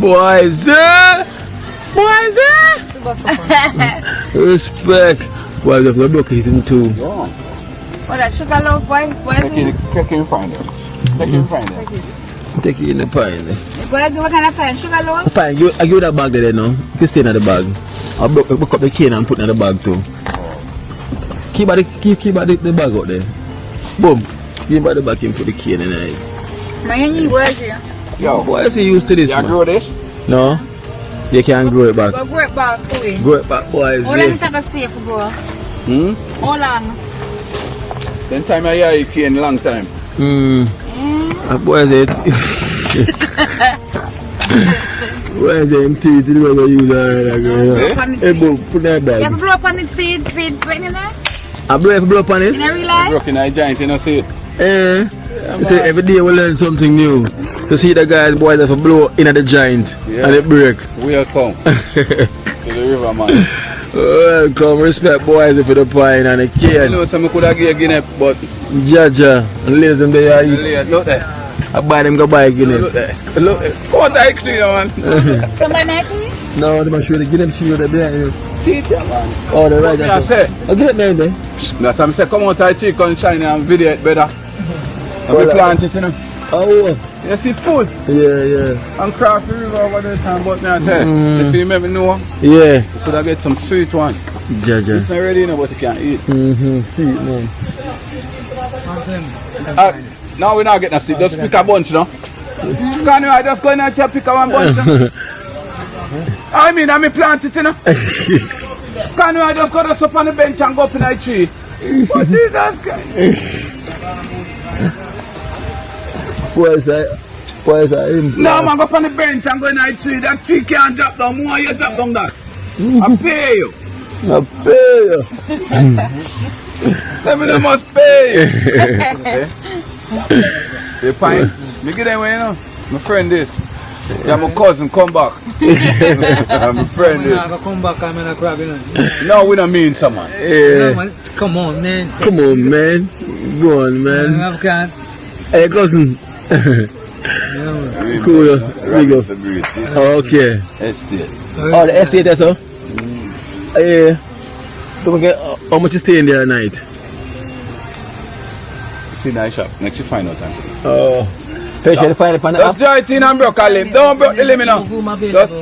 Boys, respect. Well, they've got bucket him too. Oh, that sugar loaf, boy. Take it find it. Take it in the pine. What kind of pine? Sugar loaf? Pine, I give you that bag there now. You can stay in the bag. I'll book up the cane and put it in the bag too. Keep the bag out there. Boom. Keep the bag and put the cane in there. My hand works here. Yo, why is he used to this? You grow this? No. You can't grow it back. Go grow it back, boy. Grow it back, boys. How long it take a stay for grow? How long? Then time I hear you came long time. Boys, it. Where's the teeth? You know what you use? Hey, boom, put that back. You have to blow up on it, feed, right in there? I blow up on it? In a real life? Broken eye giant, you know, see it? You say every day we learn something new. To see the guys, boys, have to blow in at the giant and it break. Welcome to the river, man. Come respect boys if you the pine and the cane. You know, some could have given Guinea, but Jaja, and lazy them there. look there. I buy them go buy Guinea. Look there. Look there. Come on, take tree, man. Somebody actually? No, I'm sure they give them to you there behind you. See it, man. Oh, they're right I there. say. I'll get it there then. That's what I say, come on, take tree, come shine and video it better. And we plant it, you know. Oh, You see, full. yeah. And cross the river over there, time, but now I say, if you remember, know, Yeah. you could have get some sweet one. Jaja. It's not ready, you know, but you can't eat. See it, man. Now we're not getting a stick, just pick a bunch, no? Can I just go in and pick a one bunch? I mean plant it, you know? Can I just go up on the bench and go up in a tree? What is that guy? Where's that him? No, man, go up on the bench and go in a tree. That tree can't drop down. More you drop down that. I pay you. I pay you. Let me know must pay. You fine? Me get them away, you know. My friend this. Yeah, my cousin come back. My friend this. Come back, I'm in a crab, you know. No, we don't mean someone. Yeah. Come on, man. Come on, man. Go on, man. I can't. Hey, cousin. Cool. Here we go. Okay. Estate. Oh, the estate there, so? Yeah. So we get how much you stay in there at night? See nice shop. Next you find out. Oh. Patient to find it on the Just join it in and broke a limb. Don't broke the limb now. Just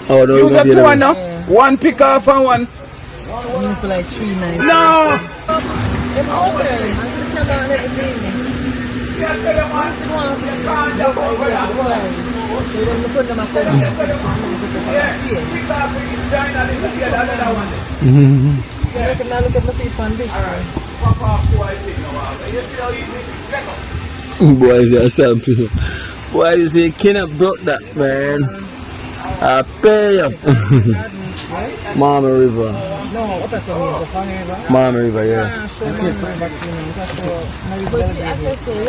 oh, no, you got two one now. One pick off and one. For like 3 nights. No. Boys, are sample. Why you say cannot broke that, man? I pay you. Mama River. Mama River, yeah.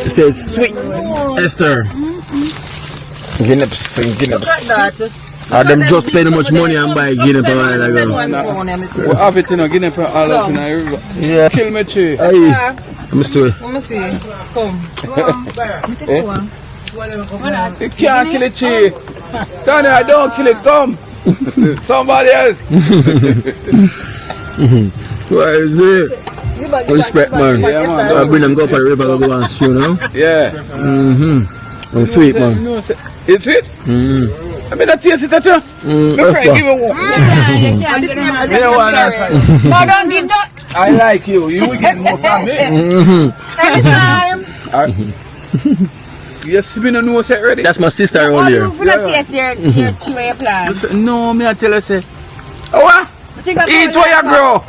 It says sweet Esther. Guineas and guineas. Are them just spending much money and buy guineas for one like that? We have it in a guinea for all up in a river. Yeah. Kill me tree. Hey. I'm sorry. Let me see. Come. You can't kill a tree. Tony, I don't kill it. Come. Somebody else. Why is it? Respect, man. Yeah, man. I bring them go up the river and go and swim, you know? Yeah. I'm sweet, man. It's sweet? I mean, that taste it at you. My friend, give me one. You can't get him. No, don't give that. I like you. You will get more from me. Anytime. You see me no know set ready? That's my sister around What do here. you for the taste your tree your plant? No, me I tell you say. Oh what? Eat where you grow.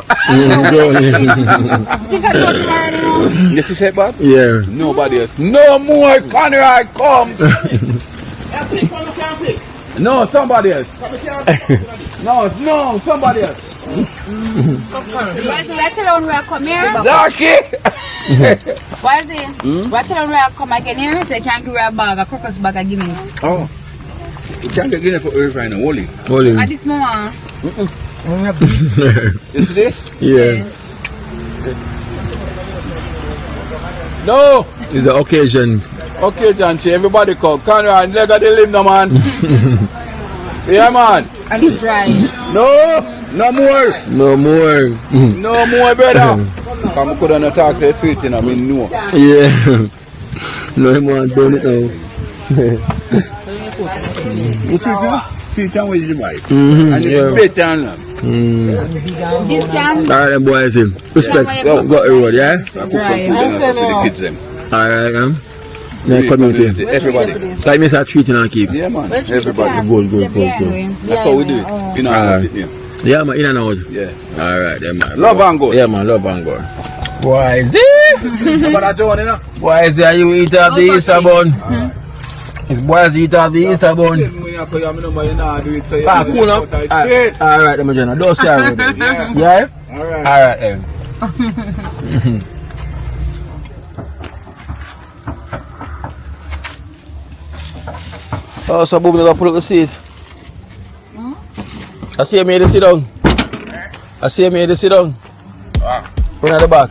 Think I go tomorrow anymore? Yes, you said bad? Yeah. Nobody else. No more Conrad come. No, somebody else. No, somebody else. Why tell on where I come here? Lucky. Why is it? Why tell on where I come again here? Say can't give her a bag, a crocus bag, I give me. Oh. You can't get dinner for earth right now, Wally. At this moment. Is this? Yeah. No. It's the occasion. Okay, John, see everybody come. Conrad, leg of the limb, no man. Yeah, man. And it's dry. No more. No more. No more, brother. Come could not talk to sweet, you know, I mean, no. Yeah. No more done it now. What's it, sweet and with you, Mike. And it's better than that. This can. Alright, them boys, respect. Go the road, yeah? Dry. The kids, them. Alright, yeah, community. Everybody. So I miss a treating and keep. Yeah, man. Everybody. Good. That's how we do it. You know how it is. Yeah, man, in and out. Yeah. Alright, yeah, man. Love and go. Yeah, man, love and go. Why is it? But I don't, you know. Why is it you eat of the Easter bun? If boys eat of the Easter bun. Ah, cool now. Alright, then, Jenna. Don't say it. Yeah? Alright, then. Oh, so Booby never put up the seat. I see you made it sit down. I see me to sit down. Put at the back.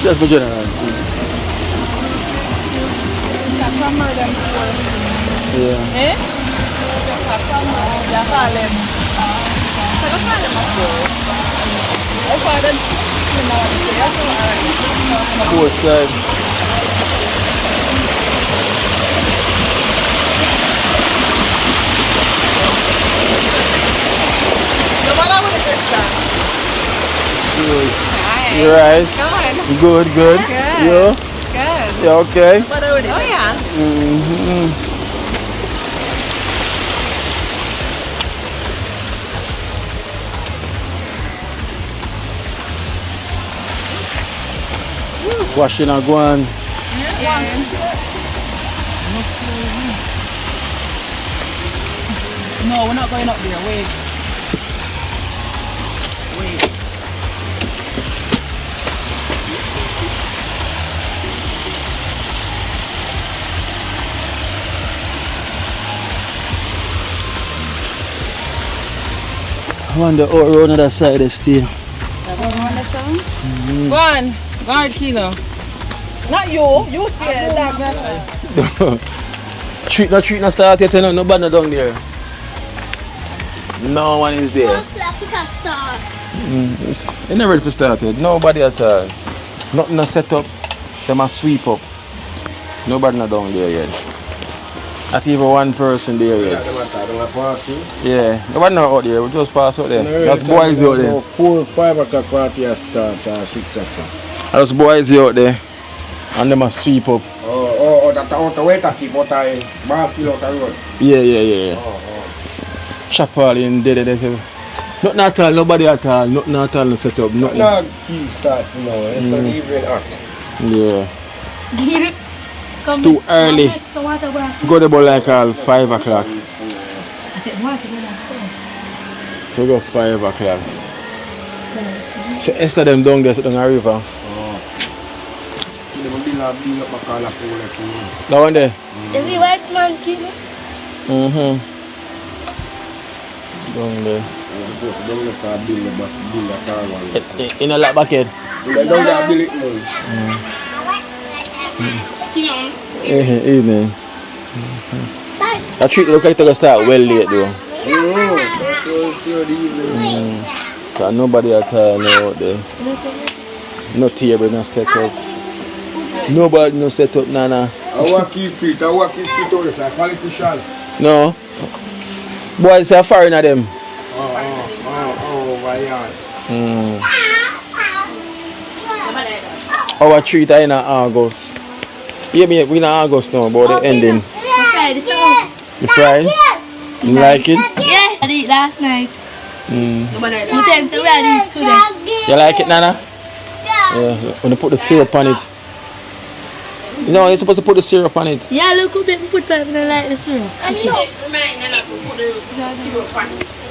Just for general. Yeah. Eh? Ya salen. Saya salen masuk. Apa ada Fourth side. Good. Hi. You right? Going. Good, good. Good. You? Good. You okay? Oh yeah. Mm-hmm. Washing and go on. No, we're not going up there. Wait. I wonder how around the other side is still. Go on. Guard Kino. Not you. You stay dog. Treat no start yet, nobody down there. No one is there. It's not ready to start yet. Nobody at all. Nothing to set up. They must sweep up. Nobody not down there yet. Not even one person there yet. Yeah, nobody not out there. We just pass out there. That's boys out there. 4-5 o'clock party start 6 o'clock. Those boys out there. And they must sweep up. That's out the way to keep out the bar kill out the road. Yeah. Chop all in there. Nothing at all, nobody at all. Nothing at all set up. Nothing. No key start, it's not even hot. Yeah. It's too early. Go to about like 5 o'clock. So go 5 o'clock. So Esther them down there, down the river. That one there? Is he white man, Kino? Down there. In a lap bucket? Evening. That treat look like to start well late though. So nobody at all out there. No table, no set up. Nobody no set up, nana. I walk in street out, it's a politician. No. Boys are foreign of them. My yard. Our treat are in August. Yeah, we in August now, but the ending. You fried? You like it? Yeah, I did last night. You like it, Nana? Yeah, when you put the syrup on it. You know, you're supposed to put the syrup on it. Yeah, look who put pepper and I like the syrup.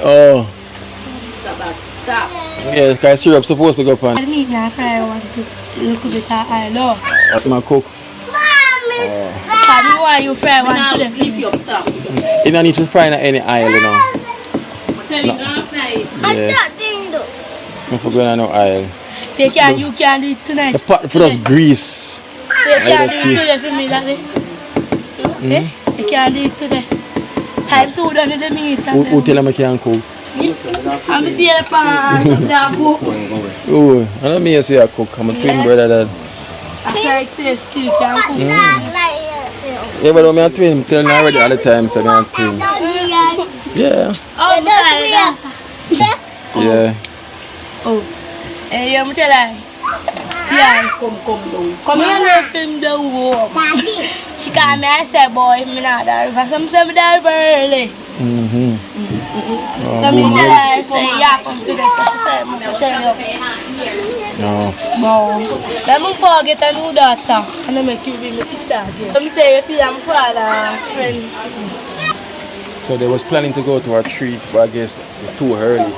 Oh. Stop. Yeah, because syrup's supposed to go on. I need now fry one to look a bit I love. That's my cook. I why you fry one to them. You don't need to fry in any oil, you know. Tell you last night. I forgot no oil. So you can do it tonight. The pot for us grease. So you can do it today for me, that day. You can do it today. I'm so done with the meat. Who tell them I can't cook? I'm seeing the pan and the cook. Oh, I don't mean to say I cook. I'm a twin brother that. After I say still can cook. Yeah, but I'm a twin. I'm telling you already all the time, so I'm a twin. Yeah. Yeah. Oh. Hey, I'm telling you. Yeah, come here and film the war. She called me and said, boy, I'm not there. If I'm there very early. So me tell her, I say, yeah, come to this. She said, I'm tell you. No. Let me forget a new daughter. And I make you be my sister again. Let me say, if I'm father, friend. So they was planning to go to our treat, but I guess it's too early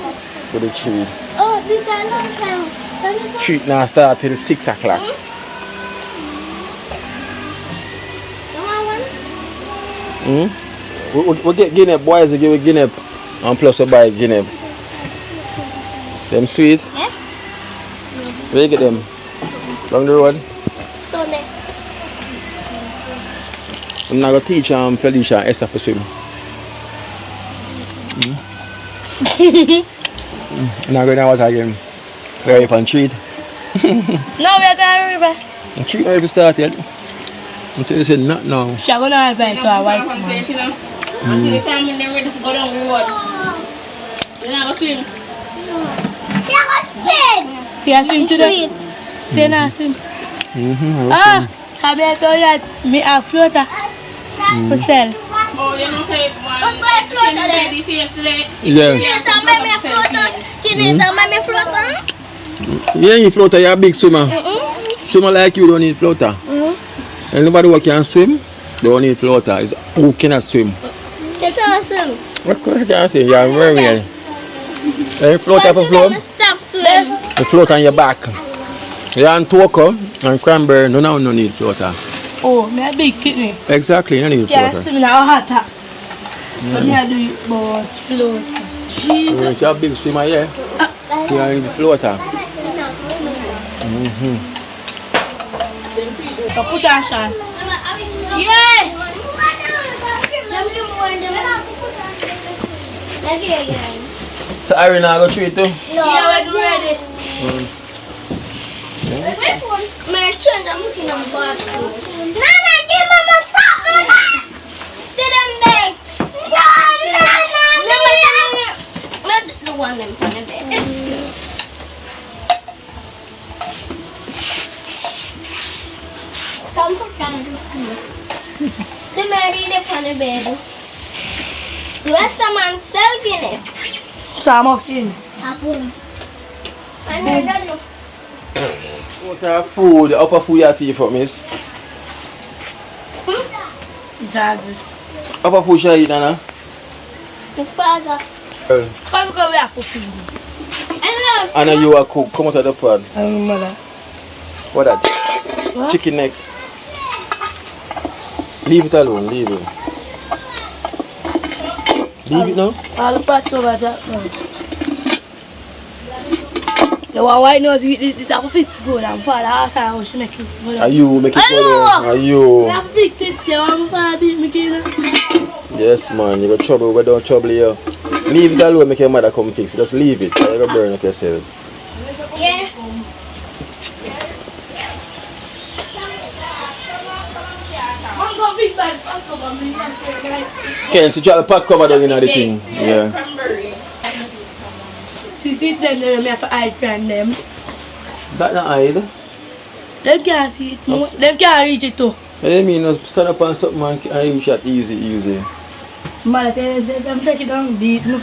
for the treat. Oh, this is a long time. Treat now start till 6 o'clock. We'll get guinea, boys will give a guinea and plus we buy guinea. Them sweet? Yeah. Where you get them? Along the road? Sunday. I'm not going to teach Felicia and Esther for swim. I'm not going to water again. We're up on treat. No, we're going to river. The treat not even start yet. Until you say not now. She's going to invite to a white man. Until the time when they're ready to go down the road. You're not going to swim. See, I swim today. See, I swim. I saw you me a floater for sale. Oh, you know, say, same lady yesterday. Yeah. Can you tell me floater? Yeah, you floater, you're a big swimmer. swimmer like you don't need floater. Anybody who can swim, they don't need floater. It's who cannot swim. It's awesome. What course you can swim? You're a mermaid. You float off a floor. Stop swimming. You float on your back. You're on Toko and Cranberry, no need floater. Oh, me a big kidney. Exactly, you need Can't floater. swim in a hot tub. But me a do it but float. Jesus. You're a big swimmer, yeah? You're in the floater. Put on shots. Yeah. So Irene, I go treat too? Yeah, we're ready. My children are looking at box. Nana, give mama something. Sit them there. No. Let the one in front of it. It's good. Come put on the food. The Mary in front of bed. The rest of man selling it. Some of it. Apple. And then What food? How for food you tea for, miss? Exactly. How for food you eat, Nana? The father. Come go back for food. Anna, you are cook. Come out of the pot. I'm mother. What that? What? Chicken neck. Leave it alone. Leave it. Leave it now. All the pot over that now. The one white nose eat this apple fits good and father ask her how she make it. Are you make it good? Are you? I fix it, you want father beat me kid. Yes man, you got trouble, but don't trouble you. Leave it alone, make your mother come fix it. Just leave it. You're gonna burn up yourself. Yeah. Can't you try to pack cover down in the thing? Yeah. See sweet them they have to hide from them. That not hide. Them can't see it. No. Them can't reach it too. What do you mean? Just stand up on something and reach that easy. Mother tell them take it down beat no.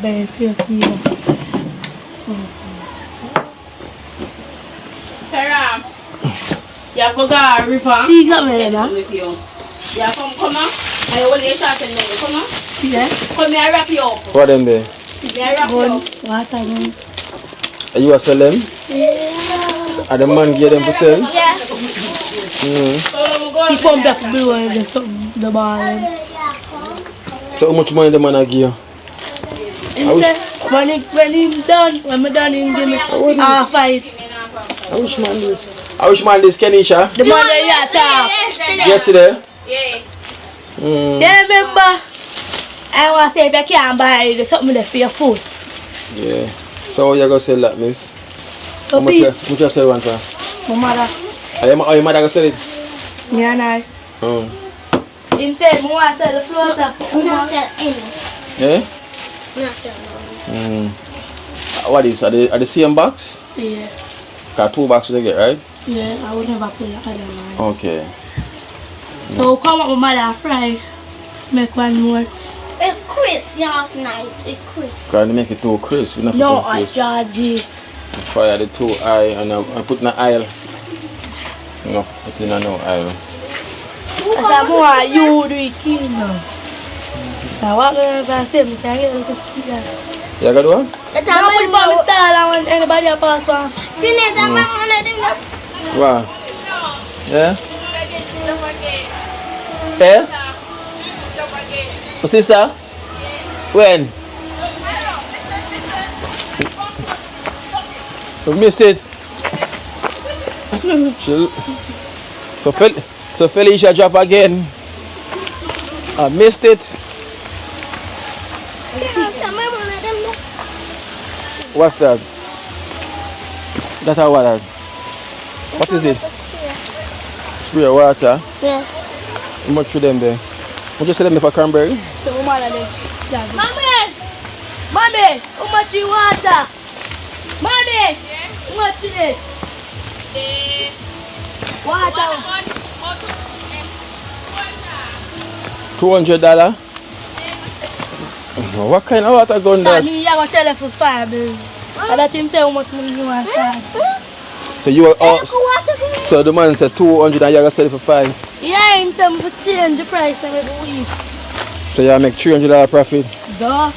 I feel fever. Tara, you have to go to the river. See something like that? You have to come on. I hold your shot and then you come on. Yeah. Come here, wrap you up. What them there? Me wrap you up. Water gun. Are you a sell them? Yeah. Are the man give them to sell? Yeah. See pump up blue and there's something the ball. So how much money the man a give you? When I'm done, him give me half fight. I wish man this Kenisha. The man that you talk. Yesterday? Yeah. Yeah, remember? I want to say if you can't buy there's something there for your food. Yeah. So how you gonna sell that, miss? How much you sell one for? My mother. Are your mother gonna sell it? Me and I. Oh. Him said, I want to sell the floater. I want to sell any. Yeah? I'm not selling no. What is? Are the same box? Yeah. Got 2 boxes they get, right? Yeah, I would never put the other one. Okay. So come up with mother fry. Make one more. It's crisp last night. It's crisp. Trying to make it too crisp. No, I Georgie. Fire the 2 eye and I put in the aisle. No, put in no aisle. I said, more you do it clean now. So what I'm going to say, I can get a little see that. You got one? The I put it on my style and want anybody to pass one. Wow. Yeah? Yeah? Sister? When? We missed it. So Felicia drop again. I missed it. What's that? That's our water. What is it? Spray water? Yeah. How much for them there? How much sell them for Cranberry? Mommy, how much you water? Mommy, how much is it? Water. $200? What kind of water gun that? Me, I gonna tell her for 5 bills. And that him say how much money you want. So you are so the man said 200 and you gonna sell it for 5. Yeah, him tell me to change the price every week. So you make $300 profit? Duh.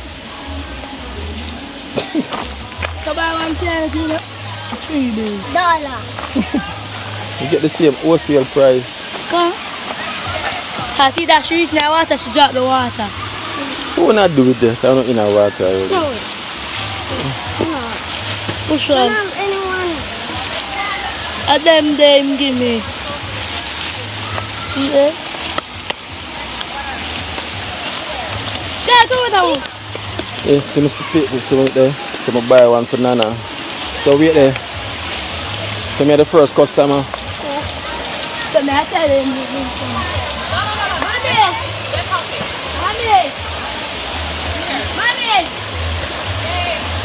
So buy one can you know? $3 bills. You get the same wholesale price. Come. I see that she reach now water, she drop the water. So what not do with this? I'm not in the water already. No. Push on. And them give me. See there? Yeah, go with that. Yes, see me split this one there. So I buy one for Nana. So wait there. So me the first customer. So me I tell him. Mommy.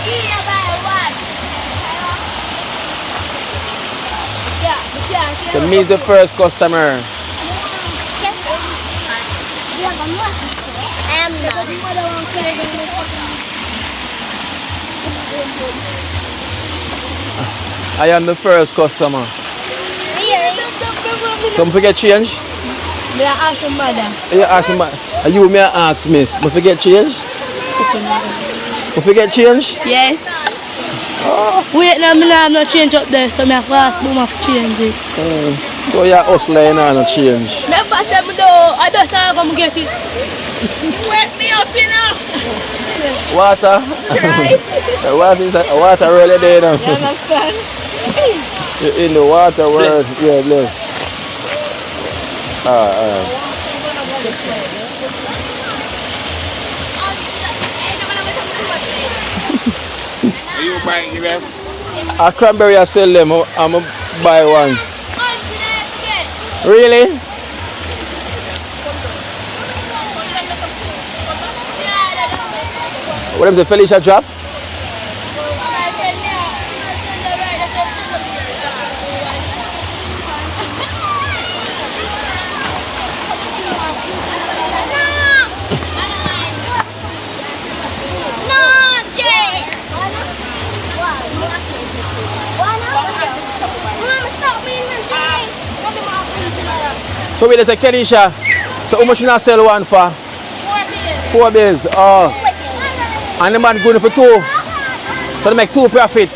Here buy one. Yeah. So me is the first customer. I am not. I am the first customer. Don't forget change. May I ask your mother? You ask me, you may ask miss. Don't forget change. Don't forget change. Yes. Wait, now I'm not change up there, so I have to ask Boom to change it. So you're hustling and not change. Never said me though. I just want to come get it. Wake me up, you know. Water. Right. Water really there now. You understand? You're in the water world. Yeah, bless. Alright. Are you buying them? A cranberry I sell them. I'm going to buy one. Really? What is the Felicia drop? So wait a second, Kenisha. So how much you not sell one for? 4 bills. Oh. And the man going for 2. So they make 2 profit.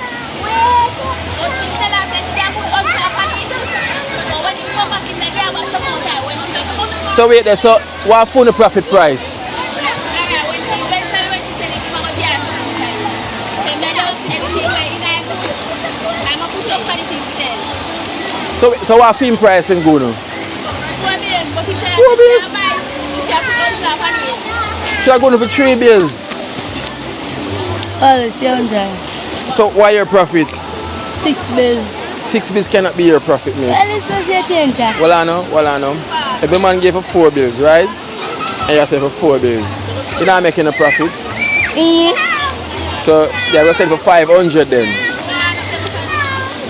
So wait there, so what for the profit price? So what film price in Guno? 4 bills. So I'm going for 3 bills. Oh, it's $100. So why your profit? 6 bills. 6 bills cannot be your profit, miss. Well, it's not your change. Well, I know. If the man gave for 4 bills, right? And you sell for 4 bills, you're not making a profit. So you're going to sell for 500 then.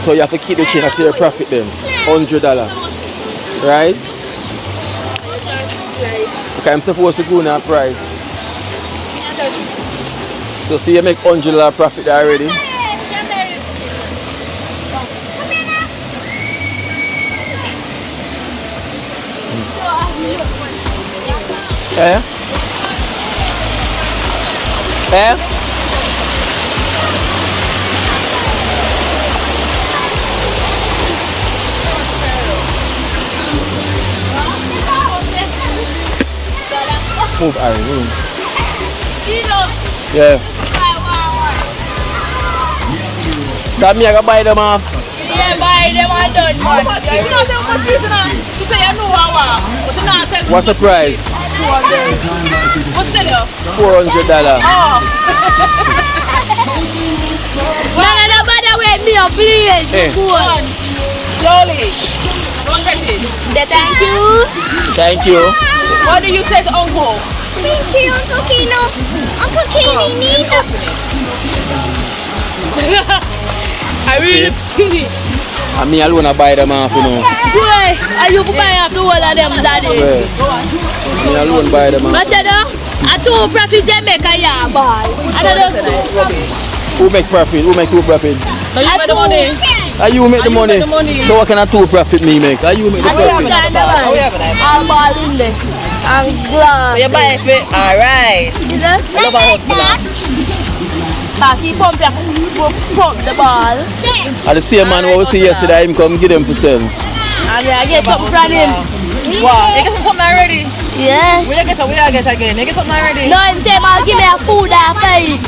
So you have to keep the chain as your profit then. $100. Right? Okay, I'm supposed to go on that price. So see you make $100 profit already. Yeah? Yeah? Move, move. Yeah. So me I go buy them off. Yeah, buy them and done. You know say how much is now? You say you know what? But you not tell me. What's the price? What's the deal? $400. Oh. No, bother wake me up, please. Hey. Slowly. Don't get it. Thank you. Thank you. What do you say to Uncle? Thank you, Uncle Kino. Uncle Kino needs a... I really need it. And me alone I buy them off, you know. Are you buy off the whole of them, daddy? Yeah. Me alone buy them off. What you do? I two profit they make a year ball. Who make profit? Who make two profit? So you make the money? Are you make the money? So what kind of two profit me make? Are you make the profit? All ball in there. And glass. So you buy it? Alright. He pump the ball. And the same man what we see yesterday, him come give them for sale. And I get something from him. Wow. You get something already? Yeah. We don't get again. You get something already? No, him say, man, give me a food after it.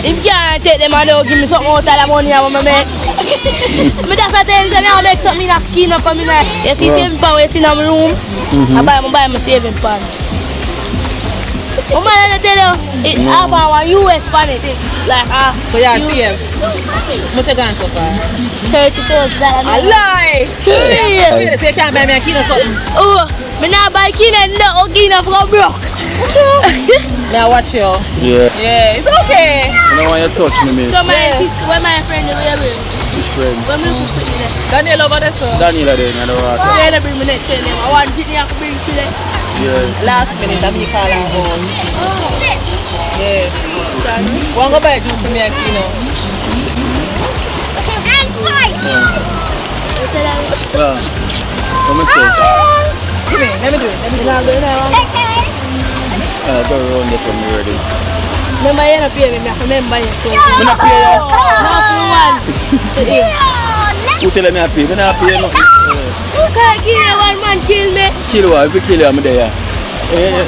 If you can't take them and they'll give me something out of the money I want to make. I just tell him, I'll make something in a skin up for me. You see saving pan when you see in my room? I buy my saving pan. I'm going to tell you, it's half an US pan it. Like, so yeah, save. Much you gone so far? $30,000. A lie! So you can't buy me a kilo or something? Oh, I not buy kilo, no kilo from broke. Now watch you. Yeah. Yeah, it's okay. You don't want you to touch me, miss. So when my friend is there, Which friend? when we put it there. Daniel over there, sir. Daniel there, I don't want to. They bring me next time. I want to bring today. Yes. Last minute, I'm call her home. Yeah. Want to go buy juice for me and kilo? Well, come and say. Give me, let me do it. Go around this one already. Remember you not pay me, I remember you. I'm not pay you. No, for one. Who tell me I pay? I'm not pay nothing. Who can't kill you, one man kill me? Kill what? If you kill him, I'm there.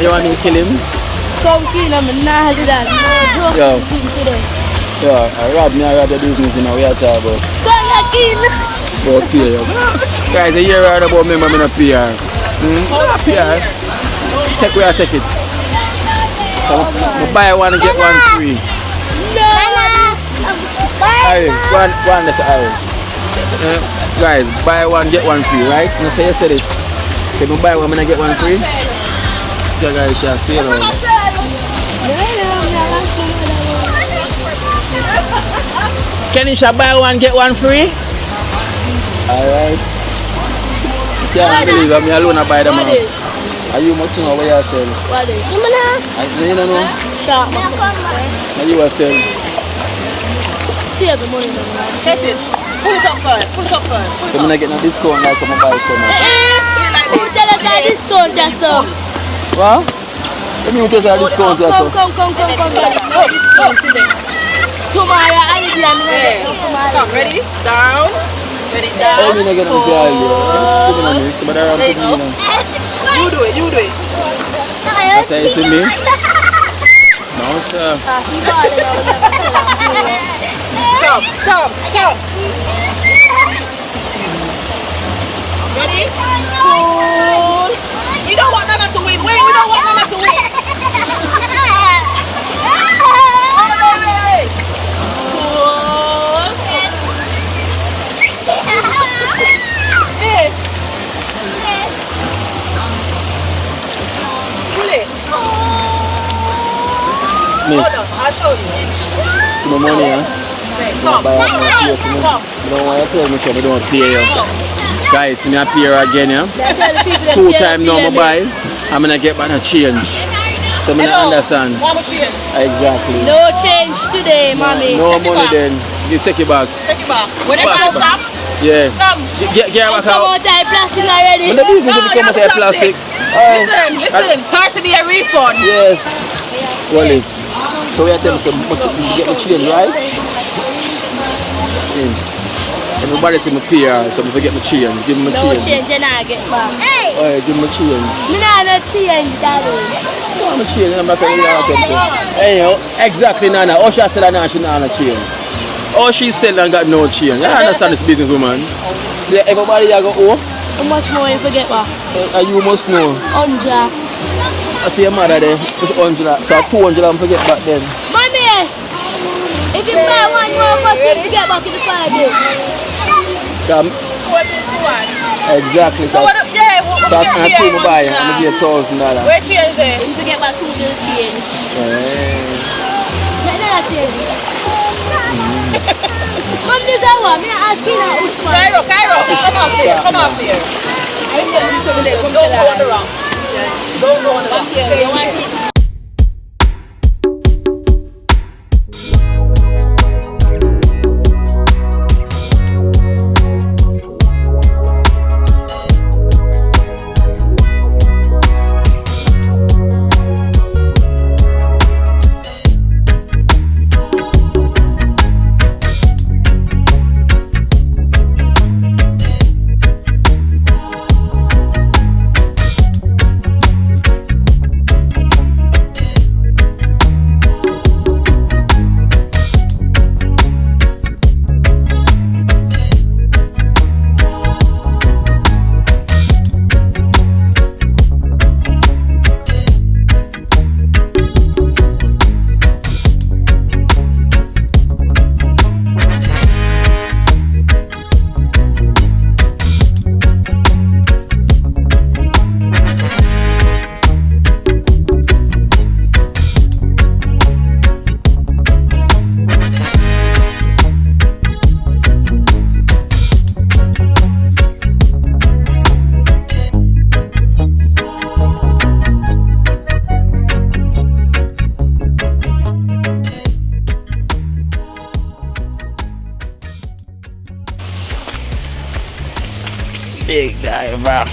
You want me to kill him? Come kill him, I'm not do that. No joke. Yeah, I rob the business, you know, we are talking about. Come and kill me. Okay, guys, you hear about me, I'm not pay her. Take where I take it. So, buy one and get one free. No. Alright, one that's alright. Guys, buy one, get one free, right? You say you said it. If you buy one, I'm gonna get one free. So guys, shall see it all. Can you shall buy one, get one free? Alright. You can't believe I'm alone to buy them out. Are you must know what you are selling? What is it? You don't know? Sharp. Are you are selling? Save the money. Get it. Pull it up first. Pull it up first. So I'm going to get no discount like I'm buy so much. Who tell us that discount just so? What? Let me tell you that discount just so. Come. Tomorrow I'll be Come, ready? Down. Ready? Down. I'm going to get them to all you. But I'm putting it in. You do it. That's how you see me? No, sir. Come. Ready? We don't want Nana to win. Wait, we don't want Nana to win. Miss, I'll show you. see my money, huh? Come. I don't want to tell me so I don't pay you. Guys, me appear again, yeah? 2 times now I buy, I'm going to get back a change. So I don't understand. Exactly. No change today, mommy. No money then. You take it back. When they come up, Yeah. Get back Come out. out of plastic already. When the business become out of plastic. Listen, part of the refund. Yes. Well, so we have to get the change, right? Everybody say my PR, so if I get my change, give me my change. No change, and I get back. Alright, give me my change. Me not no change, daddy. I'm a change, I'm not going to get anyhow, exactly, Nana. All she said, Nana, she not change. All she said, and got no change. I understand this business, woman. Yeah, everybody, I go, oh. How much more you forget back? You must know. 100. I see your mother there, push 100, so 200 and forget back then. Mommy, if you buy one more, what you forget back in the 5 days? Exactly. So I'm going to buy it, I'm going to get $1,000. Where change there? You forget back 2 days change. Let that change. Come this hour, I'm asking her. Cairo, come up here. Don't go on the wrong. Don't go on the wrong. Big guy, man.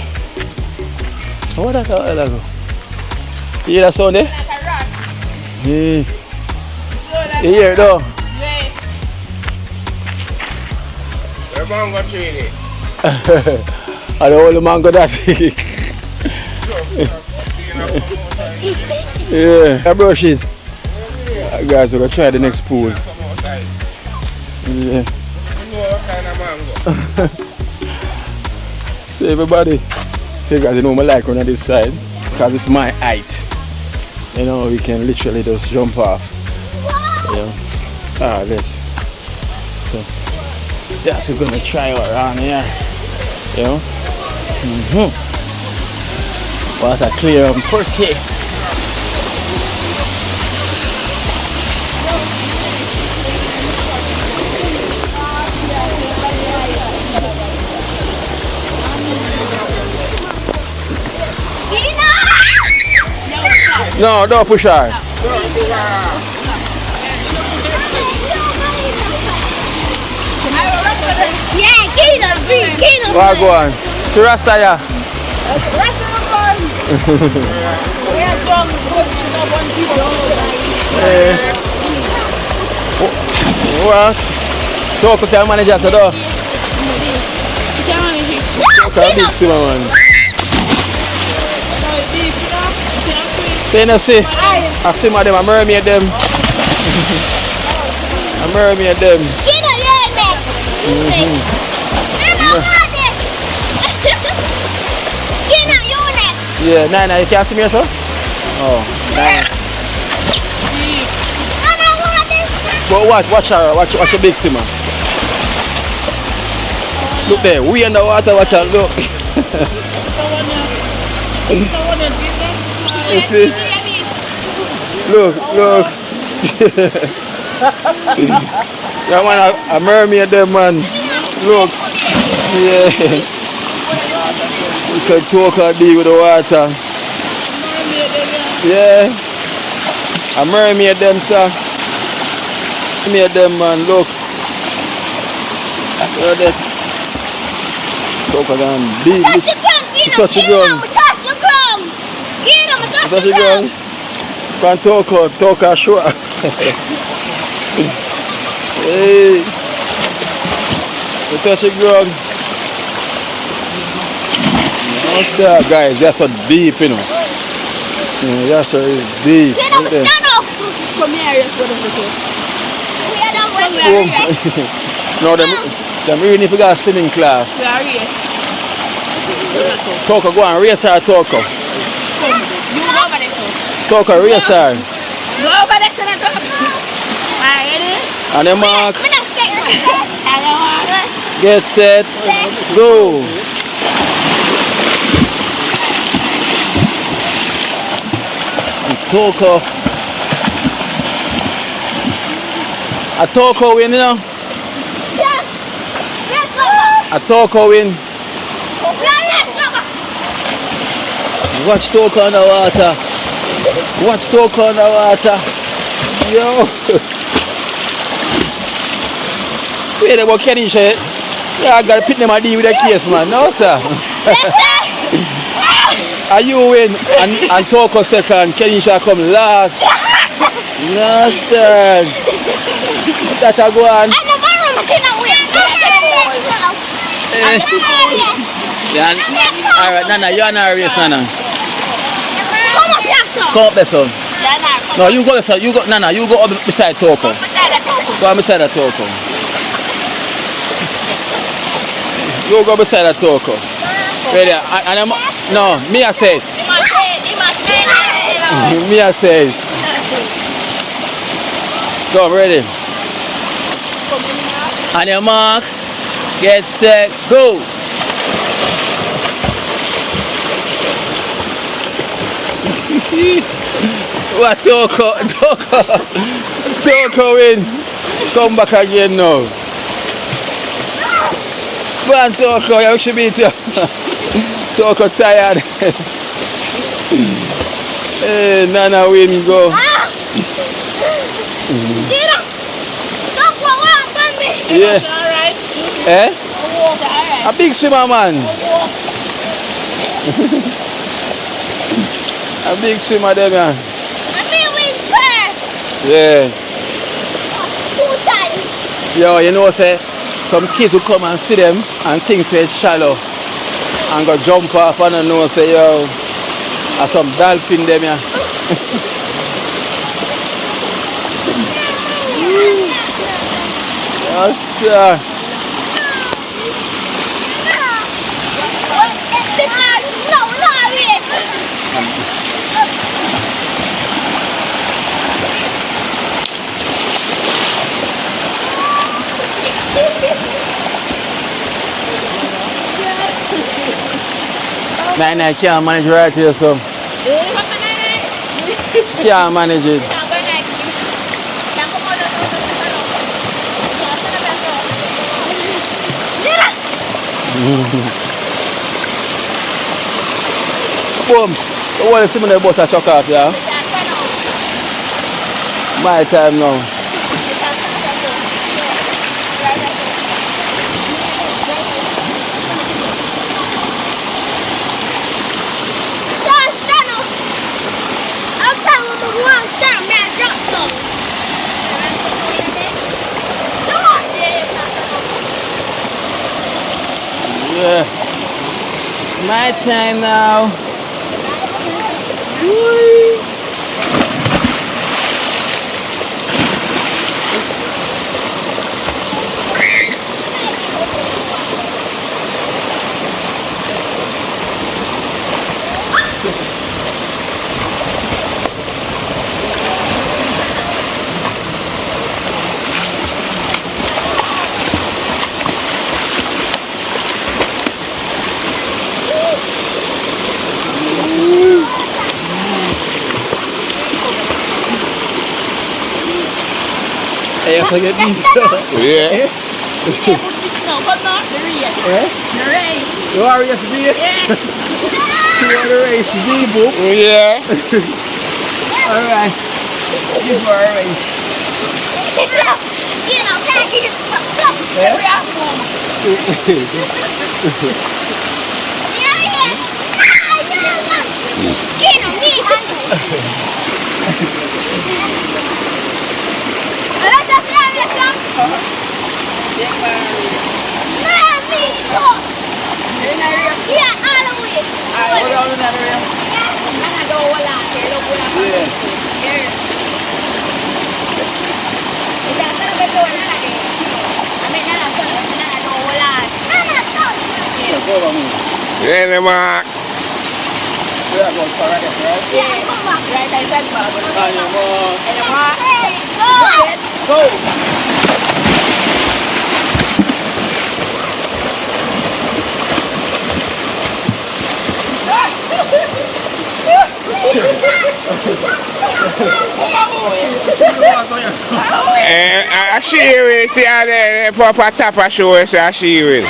What that go? You hear that sound there? Yeah. You hear it though? Where mango tree is? I don't want mango that. Yeah, I brush it. Guys, we're gonna try the next pool. Yeah. So everybody, so you guys, you know my like on this side because it's my height. You know, we can literally just jump off. You know, this. So that's we're gonna try out around here. You know, water clear and pretty. No, don't push her. Yeah, get him. Where go on? See Rasta ya? What? Talk to the manager, so do. Talk to big swimmer man. Say no see. I swimmer them, I mermaid them. I mermaid them. Get him, Yeah, Nana, you can't see me also? Oh, Nana. But watch her, watch a big swimmer. Look there, we in the water, look. You see? Look. Yeah man, a mermaid there man. Look. Yeah. You can talk and deal with the water. Yeah. A mermaid them, sir. Mermaid them, man. Look. Look at that. Talk and deal. Touch the ground. Touch the ground. Can talk and show. Hey. You touch the ground. Oh, sir, guys, that's so deep, you know. Yeah, that's so deep. Right there. Come here, No, them really need to go to swimming class. Toko, go on, race her, Toko. You go over there, Toko, race her. Go over there, Toko. Alright, ready? And then mark. Get set. Go. Toko. A Toko win, you know? A Toko win. Watch Toko on the water. Watch Toko on the water. Yo. Wait about Kenny shit. Yeah, I gotta put them a deal with the case, man. No, sir. Are you win and Toko second, Kenisha come last. Last turn. That a go on. Alright, Nana, you are not a race, Nana. Come up there, son. No, you go there, you go, Nana, you go up beside Toko. Go on beside that Toko. You go beside that Toko. Ready? And no, me I say it. Me I say it. Go, I'm ready. On your mark, get set, go. What Toko win. Come back again now. Go on Toko, you should beat you. Toko tired. Hey, Nana win, go. Yeah. Eh? A big swimmer, man. A big swimmer there, man. I mean, we first. Yeah. 2 times. Yo, you know, say, some kids will come and see them and think say it's shallow. And go jump off and know, say, yo, there's some dolphin there, man. Yes, sir. Because, no, not this. Nine, I can't manage right here, so. Can't manage it. Boom. The whole similar bus I chuck off, yeah? My time now. Yeah. It's my time now. Hey, forget me. Yeah. You are race B? Yeah. You are the race B book? Yeah. Alright. You for a race. Yeah, Mark. She will see how the proper tapa show us how she will.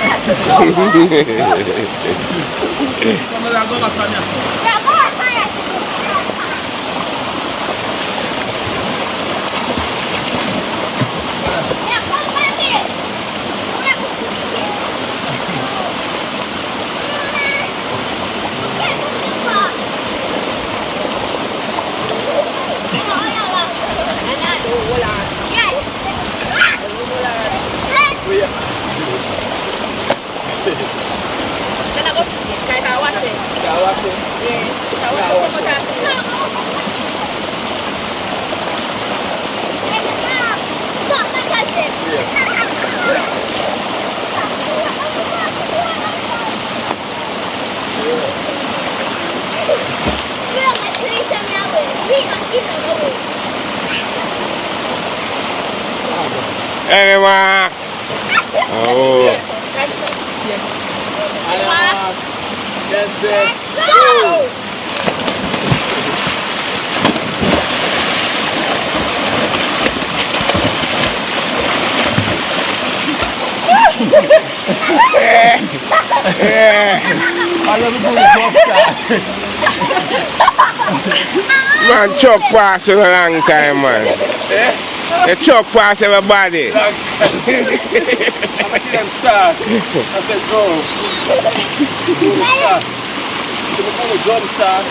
Anyway. Oh. That's it. Go! Man, chuck pass in a long time, man. The truck pass everybody. I'm going to them start. I said, go. Start. So we call it drum start.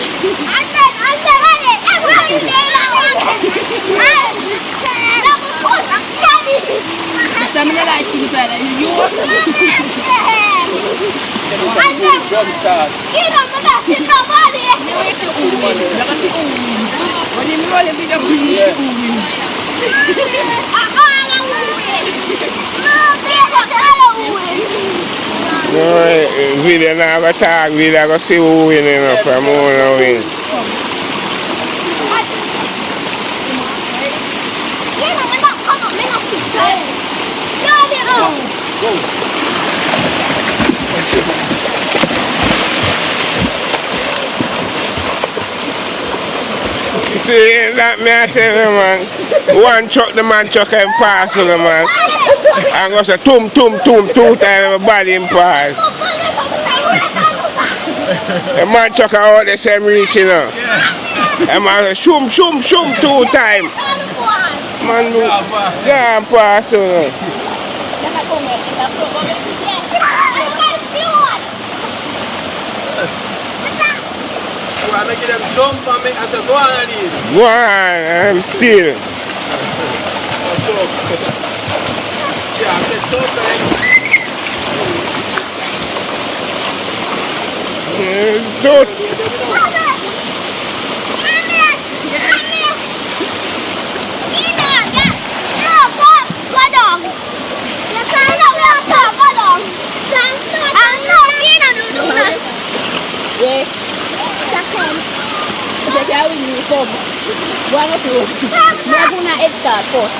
Some of the lights inside and you drum start. You always say Uwin. Never say Uwin. When you roll a bit of green, you say Uwin. No, video now go talk, video go see who win enough from who no win. You see, that me I tell you, man. One truck, the man truck and pass to the man. And go say, tum, tum, tum, 2 times everybody in pass. The man truck out the same reach, you know. And man say, shum, shum, shum 2 times. Man, yeah, pass, you know. I'm making them jump and make us go on and eat. Go on, I'm still. Yeah, I'm just Don't. Yeah. Saya kawin ni pom. Buang tu. Dia guna ekta pos.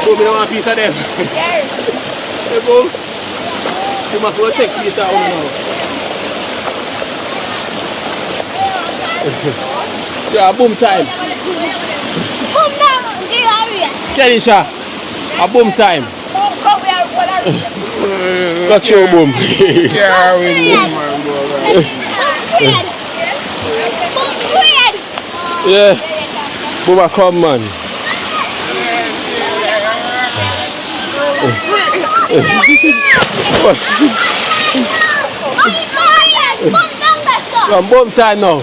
Boom, you don't want a piece of them? Hey, boom. You must go take a piece of one now. Yeah, boom time. Boom now, Kenisha, a boom time. Got your boom. Yeah, we man. Yeah. Boom, I come, man. Come boom time now.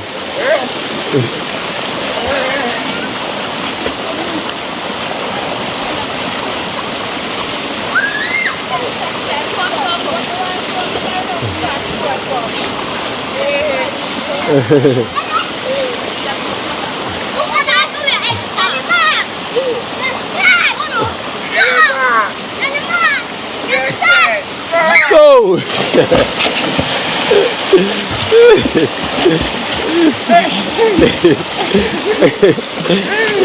Go!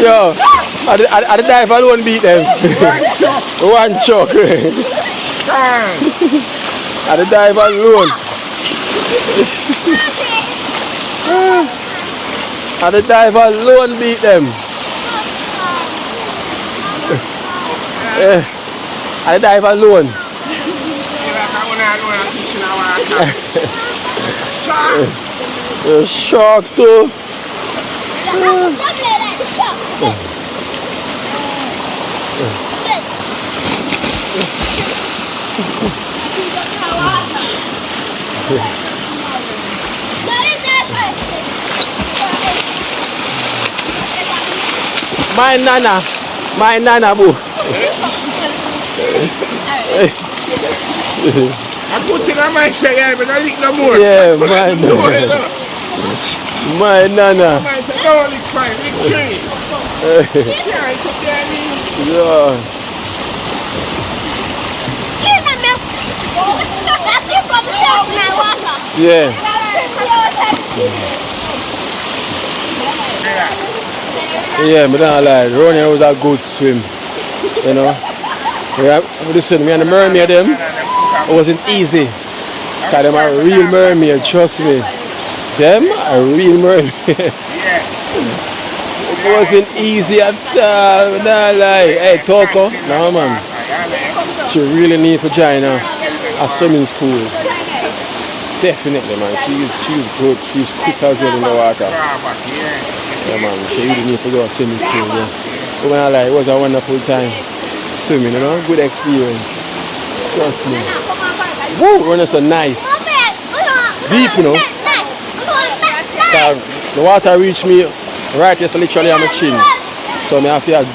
Yo, I the dive alone beat them. One choke. I the dive alone. I the dive alone beat them. I the dive alone. Shark too. My nana boo. I put it on my say, yeah, but I lick no more. Yeah, my nana. My nana. My say, no, lick 5, lick 3. Yeah, it's okay, I mean. Yeah. Yeah. Yeah, but don't lie. Ronnie was a good swim. You know, listen, me and the mermaid them, it wasn't easy. Cause them are real mermaid, trust me. Them are real mermaid. It wasn't easy at all. Not like, hey, Toko, no man. She really need to join a swimming school. Definitely, man. She's good. She's quick as well in the water. Yeah, man. She really need to go to swimming school. Yeah. But when I like, it was a wonderful time swimming. You know, good experience. Trust me. Woo, it was so nice. Deep, you know. The water reached me right here, so literally on my chin. So I have to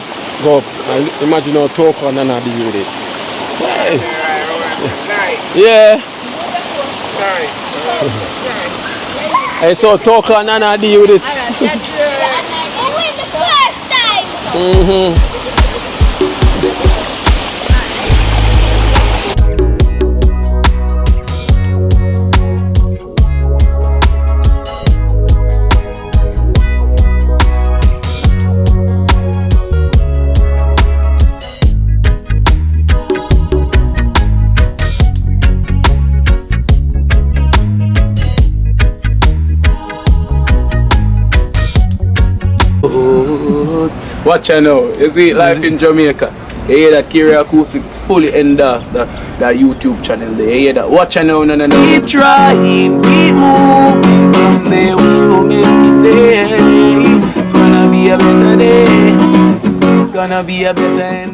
go up and imagine how Toko and Nana deal with it. Hey. Yeah. Hey, so Toko and Nana deal with it. Watch out now, you see life in Jamaica. You hear that Kiri Acoustics fully endorsed that YouTube channel there. You hear that? Watch out now, no. Keep trying, keep moving. Someday we'll make it there. It's gonna be a better day. Gonna be a better end.